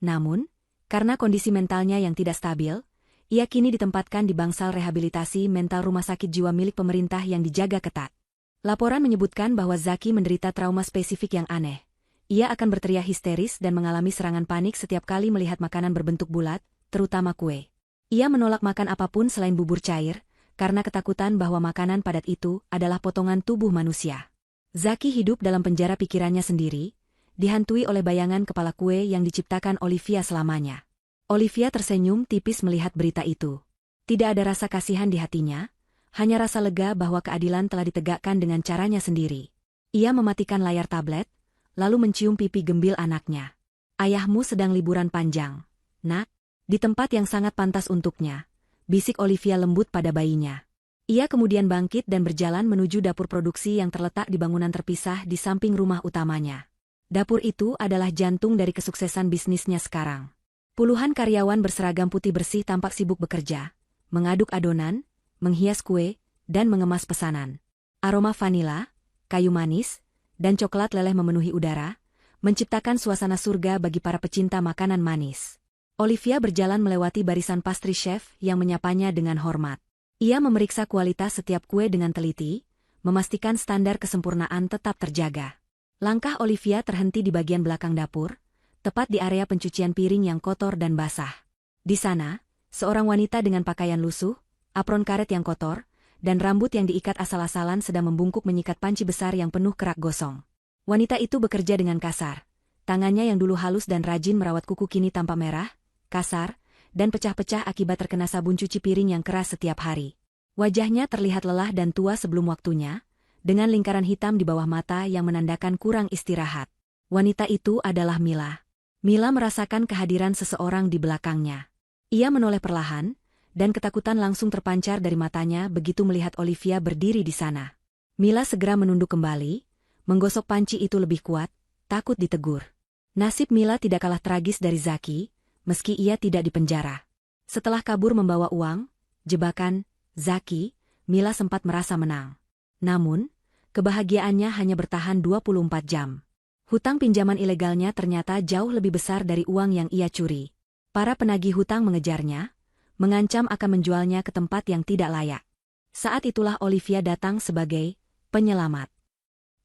A: Namun, karena kondisi mentalnya yang tidak stabil, ia kini ditempatkan di bangsal rehabilitasi mental rumah sakit jiwa milik pemerintah yang dijaga ketat. Laporan menyebutkan bahwa Zaki menderita trauma spesifik yang aneh. Ia akan berteriak histeris dan mengalami serangan panik setiap kali melihat makanan berbentuk bulat, terutama kue. Ia menolak makan apapun selain bubur cair, karena ketakutan bahwa makanan padat itu adalah potongan tubuh manusia. Zaki hidup dalam penjara pikirannya sendiri, dihantui oleh bayangan kepala kue yang diciptakan Olivia selamanya. Olivia tersenyum tipis melihat berita itu. Tidak ada rasa kasihan di hatinya, hanya rasa lega bahwa keadilan telah ditegakkan dengan caranya sendiri. Ia mematikan layar tablet, lalu mencium pipi gembil anaknya. Ayahmu sedang liburan panjang, nak, di tempat yang sangat pantas untuknya, bisik Olivia lembut pada bayinya. Ia kemudian bangkit dan berjalan menuju dapur produksi yang terletak di bangunan terpisah di samping rumah utamanya. Dapur itu adalah jantung dari kesuksesan bisnisnya sekarang. Puluhan karyawan berseragam putih bersih tampak sibuk bekerja, mengaduk adonan, menghias kue, dan mengemas pesanan. Aroma vanila, kayu manis, dan coklat leleh memenuhi udara, menciptakan suasana surga bagi para pecinta makanan manis. Olivia berjalan melewati barisan pastry chef yang menyapanya dengan hormat. Ia memeriksa kualitas setiap kue dengan teliti, memastikan standar kesempurnaan tetap terjaga. Langkah Olivia terhenti di bagian belakang dapur, tepat di area pencucian piring yang kotor dan basah. Di sana, seorang wanita dengan pakaian lusuh, apron karet yang kotor, dan rambut yang diikat asal-asalan sedang membungkuk menyikat panci besar yang penuh kerak gosong. Wanita itu bekerja dengan kasar. Tangannya yang dulu halus dan rajin merawat kuku kini tampak merah, kasar, dan pecah-pecah akibat terkena sabun cuci piring yang keras setiap hari. Wajahnya terlihat lelah dan tua sebelum waktunya, dengan lingkaran hitam di bawah mata yang menandakan kurang istirahat. Wanita itu adalah Mila. Mila merasakan kehadiran seseorang di belakangnya. Ia menoleh perlahan, dan ketakutan langsung terpancar dari matanya begitu melihat Olivia berdiri di sana. Mila segera menunduk kembali, menggosok panci itu lebih kuat, takut ditegur. Nasib Mila tidak kalah tragis dari Zaki, meski ia tidak dipenjara. Setelah kabur membawa uang, jebakan, Zaki, Mila sempat merasa menang. Namun, kebahagiaannya hanya bertahan 24 jam. Hutang pinjaman ilegalnya ternyata jauh lebih besar dari uang yang ia curi. Para penagih hutang mengejarnya, mengancam akan menjualnya ke tempat yang tidak layak. Saat itulah Olivia datang sebagai penyelamat.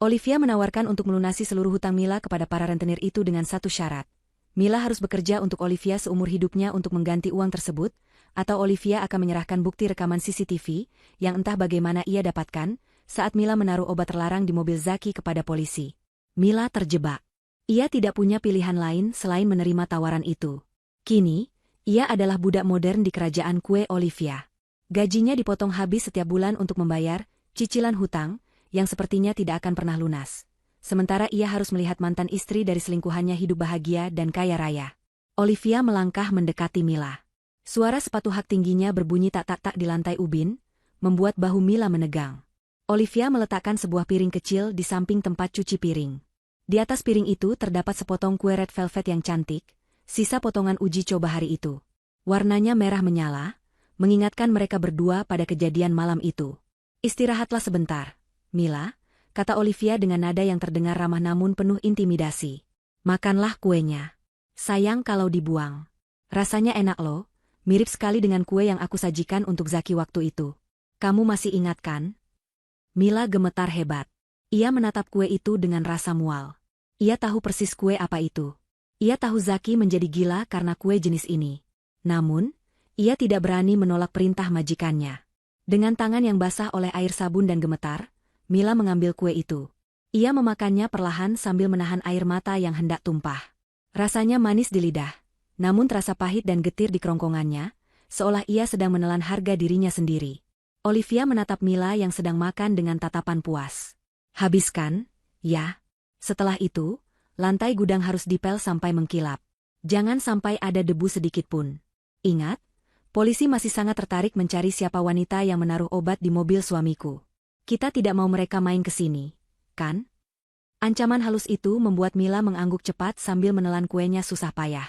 A: Olivia menawarkan untuk melunasi seluruh hutang Mila kepada para rentenir itu dengan satu syarat. Mila harus bekerja untuk Olivia seumur hidupnya untuk mengganti uang tersebut, atau Olivia akan menyerahkan bukti rekaman CCTV, yang entah bagaimana ia dapatkan, saat Mila menaruh obat terlarang di mobil Zaki kepada polisi. Mila terjebak. Ia tidak punya pilihan lain selain menerima tawaran itu. Kini, ia adalah budak modern di kerajaan kue Olivia. Gajinya dipotong habis setiap bulan untuk membayar cicilan hutang, yang sepertinya tidak akan pernah lunas. Sementara ia harus melihat mantan istri dari selingkuhannya hidup bahagia dan kaya raya. Olivia melangkah mendekati Mila. Suara sepatu hak tingginya berbunyi tak-tak-tak di lantai ubin, membuat bahu Mila menegang. Olivia meletakkan sebuah piring kecil di samping tempat cuci piring. Di atas piring itu terdapat sepotong kue red velvet yang cantik, sisa potongan uji coba hari itu. Warnanya merah menyala, mengingatkan mereka berdua pada kejadian malam itu. Istirahatlah sebentar, Mila, kata Olivia dengan nada yang terdengar ramah namun penuh intimidasi. Makanlah kuenya. Sayang kalau dibuang. Rasanya enak loh, mirip sekali dengan kue yang aku sajikan untuk Zaki waktu itu. Kamu masih ingat kan? Mila gemetar hebat. Ia menatap kue itu dengan rasa mual. Ia tahu persis kue apa itu. Ia tahu Zaki menjadi gila karena kue jenis ini. Namun, ia tidak berani menolak perintah majikannya. Dengan tangan yang basah oleh air sabun dan gemetar, Mila mengambil kue itu. Ia memakannya perlahan sambil menahan air mata yang hendak tumpah. Rasanya manis di lidah, namun terasa pahit dan getir di kerongkongannya, seolah ia sedang menelan harga dirinya sendiri. Olivia menatap Mila yang sedang makan dengan tatapan puas. Habiskan, ya. Setelah itu, lantai gudang harus dipel sampai mengkilap. Jangan sampai ada debu sedikit pun. Ingat, polisi masih sangat tertarik mencari siapa wanita yang menaruh obat di mobil suamiku. Kita tidak mau mereka main ke sini, kan? Ancaman halus itu membuat Mila mengangguk cepat sambil menelan kuenya susah payah.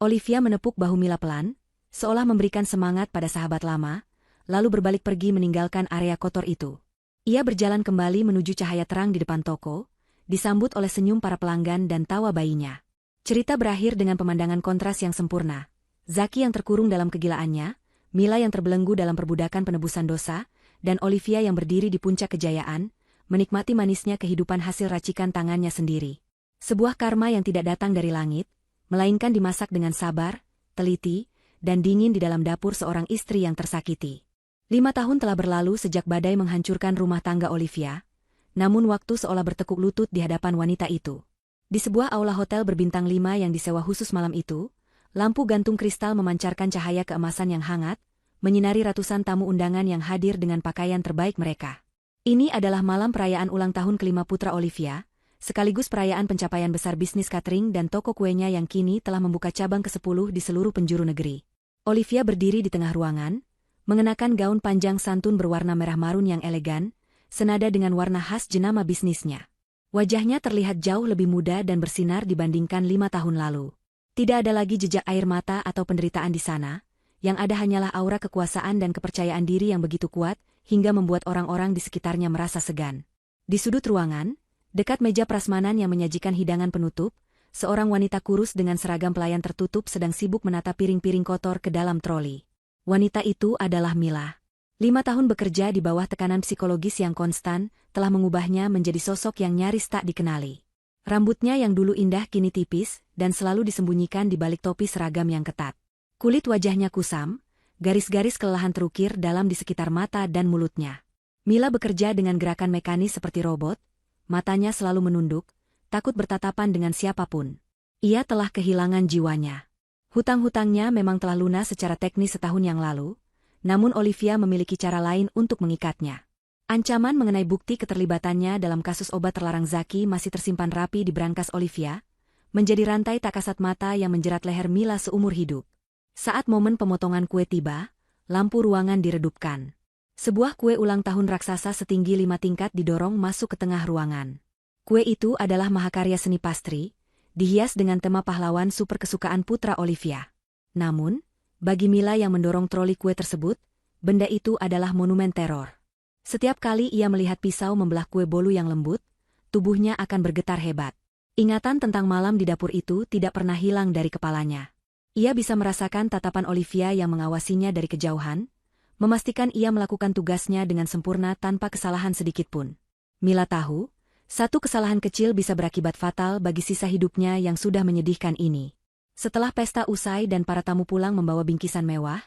A: Olivia menepuk bahu Mila pelan, seolah memberikan semangat pada sahabat lama, lalu berbalik pergi meninggalkan area kotor itu. Ia berjalan kembali menuju cahaya terang di depan toko, disambut oleh senyum para pelanggan dan tawa bayinya. Cerita berakhir dengan pemandangan kontras yang sempurna. Zaki yang terkurung dalam kegilaannya, Mila yang terbelenggu dalam perbudakan penebusan dosa, dan Olivia yang berdiri di puncak kejayaan, menikmati manisnya kehidupan hasil racikan tangannya sendiri. Sebuah karma yang tidak datang dari langit, melainkan dimasak dengan sabar, teliti, dan dingin di dalam dapur seorang istri yang tersakiti. 5 tahun telah berlalu sejak badai menghancurkan rumah tangga Olivia, namun waktu seolah bertekuk lutut di hadapan wanita itu. Di sebuah aula hotel berbintang 5 yang disewa khusus malam itu, lampu gantung kristal memancarkan cahaya keemasan yang hangat, menyinari ratusan tamu undangan yang hadir dengan pakaian terbaik mereka. Ini adalah malam perayaan ulang tahun ke-5 putra Olivia, sekaligus perayaan pencapaian besar bisnis catering dan toko kuenya yang kini telah membuka cabang ke-10 di seluruh penjuru negeri. Olivia berdiri di tengah ruangan, mengenakan gaun panjang santun berwarna merah marun yang elegan, senada dengan warna khas jenama bisnisnya. Wajahnya terlihat jauh lebih muda dan bersinar dibandingkan 5 tahun lalu. Tidak ada lagi jejak air mata atau penderitaan di sana, yang ada hanyalah aura kekuasaan dan kepercayaan diri yang begitu kuat, hingga membuat orang-orang di sekitarnya merasa segan. Di sudut ruangan, dekat meja prasmanan yang menyajikan hidangan penutup, seorang wanita kurus dengan seragam pelayan tertutup sedang sibuk menata piring-piring kotor ke dalam troli. Wanita itu adalah Mila. 5 tahun bekerja di bawah tekanan psikologis yang konstan, telah mengubahnya menjadi sosok yang nyaris tak dikenali. Rambutnya yang dulu indah kini tipis, dan selalu disembunyikan di balik topi seragam yang ketat. Kulit wajahnya kusam, garis-garis kelelahan terukir dalam di sekitar mata dan mulutnya. Mila bekerja dengan gerakan mekanis seperti robot, matanya selalu menunduk, takut bertatapan dengan siapapun. Ia telah kehilangan jiwanya. Hutang-hutangnya memang telah lunas secara teknis setahun yang lalu, namun Olivia memiliki cara lain untuk mengikatnya. Ancaman mengenai bukti keterlibatannya dalam kasus obat terlarang Zaki masih tersimpan rapi di brankas Olivia, menjadi rantai tak kasat mata yang menjerat leher Mila seumur hidup. Saat momen pemotongan kue tiba, lampu ruangan diredupkan. Sebuah kue ulang tahun raksasa setinggi 5 tingkat didorong masuk ke tengah ruangan. Kue itu adalah mahakarya seni pastri, dihias dengan tema pahlawan super kesukaan putra Olivia. Namun, bagi Mila yang mendorong troli kue tersebut, benda itu adalah monumen teror. Setiap kali ia melihat pisau membelah kue bolu yang lembut, tubuhnya akan bergetar hebat. Ingatan tentang malam di dapur itu tidak pernah hilang dari kepalanya. Ia bisa merasakan tatapan Olivia yang mengawasinya dari kejauhan, memastikan ia melakukan tugasnya dengan sempurna tanpa kesalahan sedikitpun. Mila tahu, satu kesalahan kecil bisa berakibat fatal bagi sisa hidupnya yang sudah menyedihkan ini. Setelah pesta usai dan para tamu pulang membawa bingkisan mewah,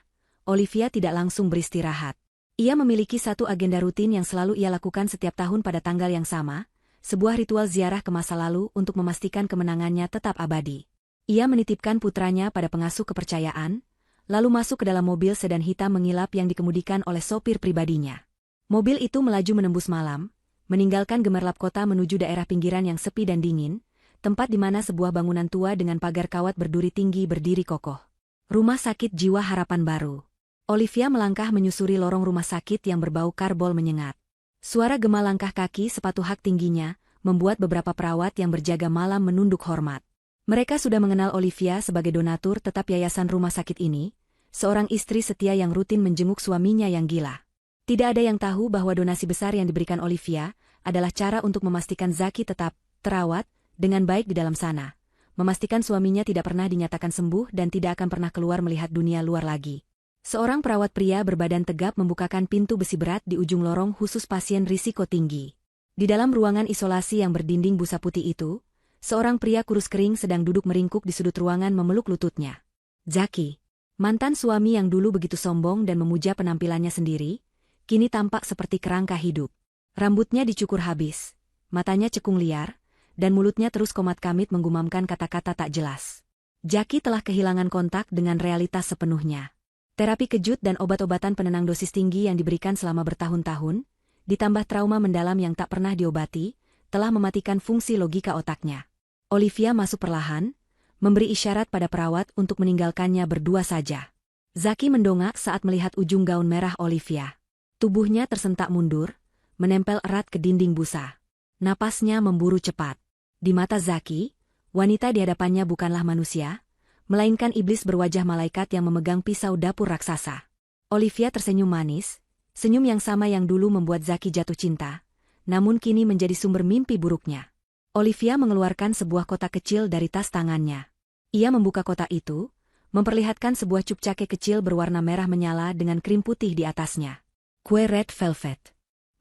A: Olivia tidak langsung beristirahat. Ia memiliki satu agenda rutin yang selalu ia lakukan setiap tahun pada tanggal yang sama, sebuah ritual ziarah ke masa lalu untuk memastikan kemenangannya tetap abadi. Ia menitipkan putranya pada pengasuh kepercayaan, lalu masuk ke dalam mobil sedan hitam mengilap yang dikemudikan oleh sopir pribadinya. Mobil itu melaju menembus malam, meninggalkan gemerlap kota menuju daerah pinggiran yang sepi dan dingin, tempat di mana sebuah bangunan tua dengan pagar kawat berduri tinggi berdiri kokoh. Rumah Sakit Jiwa Harapan Baru. Olivia melangkah menyusuri lorong rumah sakit yang berbau karbol menyengat. Suara gema langkah kaki sepatu hak tingginya membuat beberapa perawat yang berjaga malam menunduk hormat. Mereka sudah mengenal Olivia sebagai donatur tetap yayasan rumah sakit ini, seorang istri setia yang rutin menjenguk suaminya yang gila. Tidak ada yang tahu bahwa donasi besar yang diberikan Olivia adalah cara untuk memastikan Zaki tetap terawat dengan baik di dalam sana, memastikan suaminya tidak pernah dinyatakan sembuh dan tidak akan pernah keluar melihat dunia luar lagi. Seorang perawat pria berbadan tegap membukakan pintu besi berat di ujung lorong khusus pasien risiko tinggi. Di dalam ruangan isolasi yang berdinding busa putih itu, seorang pria kurus kering sedang duduk meringkuk di sudut ruangan memeluk lututnya. Zaki, mantan suami yang dulu begitu sombong dan memuja penampilannya sendiri, kini tampak seperti kerangka hidup. Rambutnya dicukur habis, matanya cekung liar, dan mulutnya terus komat-kamit menggumamkan kata-kata tak jelas. Zaki telah kehilangan kontak dengan realitas sepenuhnya. Terapi kejut dan obat-obatan penenang dosis tinggi yang diberikan selama bertahun-tahun, ditambah trauma mendalam yang tak pernah diobati, telah mematikan fungsi logika otaknya. Olivia masuk perlahan, memberi isyarat pada perawat untuk meninggalkannya berdua saja. Zaki mendongak saat melihat ujung gaun merah Olivia. Tubuhnya tersentak mundur, menempel erat ke dinding busa. Napasnya memburu cepat. Di mata Zaki, wanita di hadapannya bukanlah manusia, melainkan iblis berwajah malaikat yang memegang pisau dapur raksasa. Olivia tersenyum manis, senyum yang sama yang dulu membuat Zaki jatuh cinta, namun kini menjadi sumber mimpi buruknya. Olivia mengeluarkan sebuah kotak kecil dari tas tangannya. Ia membuka kotak itu, memperlihatkan sebuah cup cake kecil berwarna merah menyala dengan krim putih di atasnya. Kue red velvet.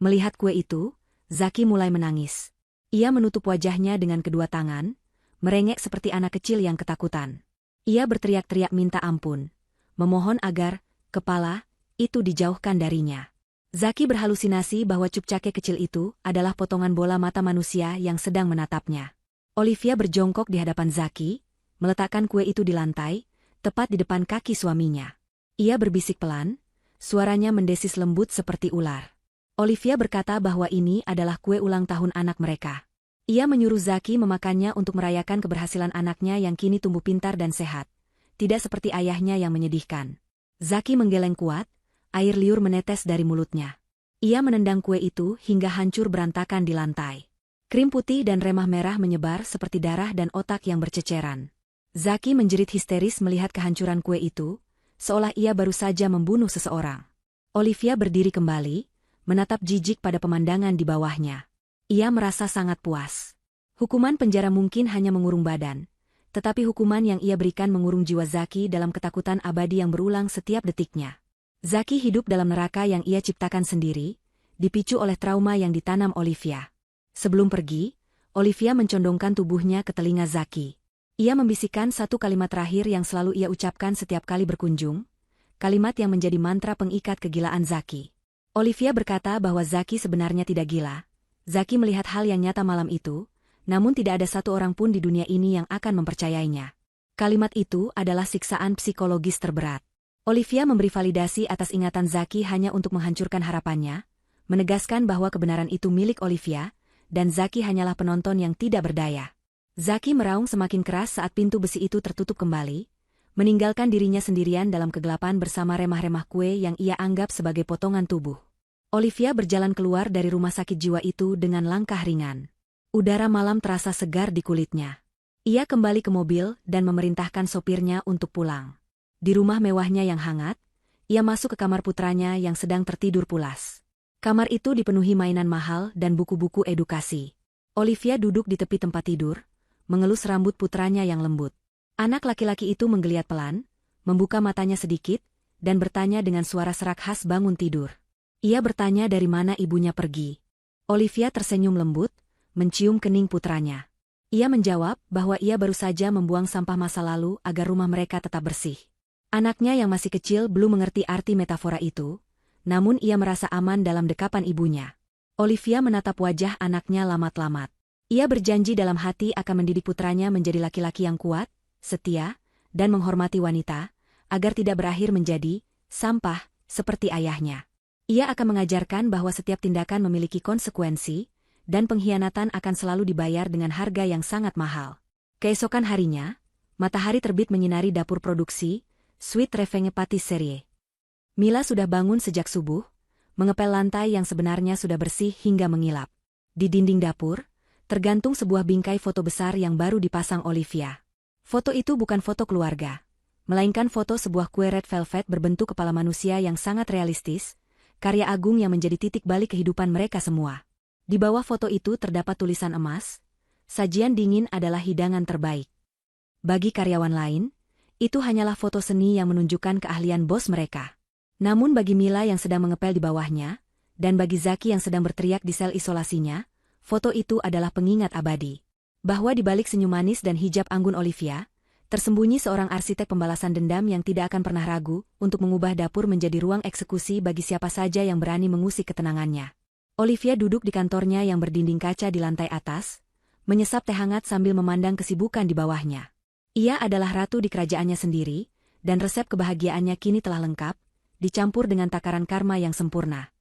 A: Melihat kue itu, Zaki mulai menangis. Ia menutup wajahnya dengan kedua tangan, merengek seperti anak kecil yang ketakutan. Ia berteriak-teriak minta ampun, memohon agar kepala itu dijauhkan darinya. Zaki berhalusinasi bahwa cup cake kecil itu adalah potongan bola mata manusia yang sedang menatapnya. Olivia berjongkok di hadapan Zaki, meletakkan kue itu di lantai, tepat di depan kaki suaminya. Ia berbisik pelan, suaranya mendesis lembut seperti ular. Olivia berkata bahwa ini adalah kue ulang tahun anak mereka. Ia menyuruh Zaki memakannya untuk merayakan keberhasilan anaknya yang kini tumbuh pintar dan sehat, tidak seperti ayahnya yang menyedihkan. Zaki menggeleng kuat, air liur menetes dari mulutnya. Ia menendang kue itu hingga hancur berantakan di lantai. Krim putih dan remah merah menyebar seperti darah dan otak yang berceceran. Zaki menjerit histeris melihat kehancuran kue itu, seolah ia baru saja membunuh seseorang. Olivia berdiri kembali, menatap jijik pada pemandangan di bawahnya. Ia merasa sangat puas. Hukuman penjara mungkin hanya mengurung badan, tetapi hukuman yang ia berikan mengurung jiwa Zaki dalam ketakutan abadi yang berulang setiap detiknya. Zaki hidup dalam neraka yang ia ciptakan sendiri, dipicu oleh trauma yang ditanam Olivia. Sebelum pergi, Olivia mencondongkan tubuhnya ke telinga Zaki. Ia membisikkan satu kalimat terakhir yang selalu ia ucapkan setiap kali berkunjung, kalimat yang menjadi mantra pengikat kegilaan Zaki. Olivia berkata bahwa Zaki sebenarnya tidak gila. Zaki melihat hal yang nyata malam itu, namun tidak ada satu orang pun di dunia ini yang akan mempercayainya. Kalimat itu adalah siksaan psikologis terberat. Olivia memberi validasi atas ingatan Zaki hanya untuk menghancurkan harapannya, menegaskan bahwa kebenaran itu milik Olivia, dan Zaki hanyalah penonton yang tidak berdaya. Zaki meraung semakin keras saat pintu besi itu tertutup kembali, meninggalkan dirinya sendirian dalam kegelapan bersama remah-remah kue yang ia anggap sebagai potongan tubuh. Olivia berjalan keluar dari rumah sakit jiwa itu dengan langkah ringan. Udara malam terasa segar di kulitnya. Ia kembali ke mobil dan memerintahkan sopirnya untuk pulang. Di rumah mewahnya yang hangat, ia masuk ke kamar putranya yang sedang tertidur pulas. Kamar itu dipenuhi mainan mahal dan buku-buku edukasi. Olivia duduk di tepi tempat tidur, mengelus rambut putranya yang lembut. Anak laki-laki itu menggeliat pelan, membuka matanya sedikit, dan bertanya dengan suara serak khas bangun tidur. Ia bertanya dari mana ibunya pergi. Olivia tersenyum lembut, mencium kening putranya. Ia menjawab bahwa ia baru saja membuang sampah masa lalu agar rumah mereka tetap bersih. Anaknya yang masih kecil belum mengerti arti metafora itu, namun ia merasa aman dalam dekapan ibunya. Olivia menatap wajah anaknya lamat-lamat. Ia berjanji dalam hati akan mendidik putranya menjadi laki-laki yang kuat, setia, dan menghormati wanita, agar tidak berakhir menjadi sampah seperti ayahnya. Ia akan mengajarkan bahwa setiap tindakan memiliki konsekuensi, dan pengkhianatan akan selalu dibayar dengan harga yang sangat mahal. Keesokan harinya, matahari terbit menyinari dapur produksi, Suite Revenge Patisserie. Mila sudah bangun sejak subuh, mengepel lantai yang sebenarnya sudah bersih hingga mengilap. Di dinding dapur, tergantung sebuah bingkai foto besar yang baru dipasang Olivia. Foto itu bukan foto keluarga, melainkan foto sebuah kue red velvet berbentuk kepala manusia yang sangat realistis, karya agung yang menjadi titik balik kehidupan mereka semua. Di bawah foto itu terdapat tulisan emas, sajian dingin adalah hidangan terbaik. Bagi karyawan lain, itu hanyalah foto seni yang menunjukkan keahlian bos mereka. Namun bagi Mila yang sedang mengepel di bawahnya, dan bagi Zaki yang sedang berteriak di sel isolasinya, foto itu adalah pengingat abadi. Bahwa di balik senyum manis dan hijab anggun Olivia, tersembunyi seorang arsitek pembalasan dendam yang tidak akan pernah ragu untuk mengubah dapur menjadi ruang eksekusi bagi siapa saja yang berani mengusik ketenangannya. Olivia duduk di kantornya yang berdinding kaca di lantai atas, menyesap teh hangat sambil memandang kesibukan di bawahnya. Ia adalah ratu di kerajaannya sendiri, dan resep kebahagiaannya kini telah lengkap, dicampur dengan takaran karma yang sempurna.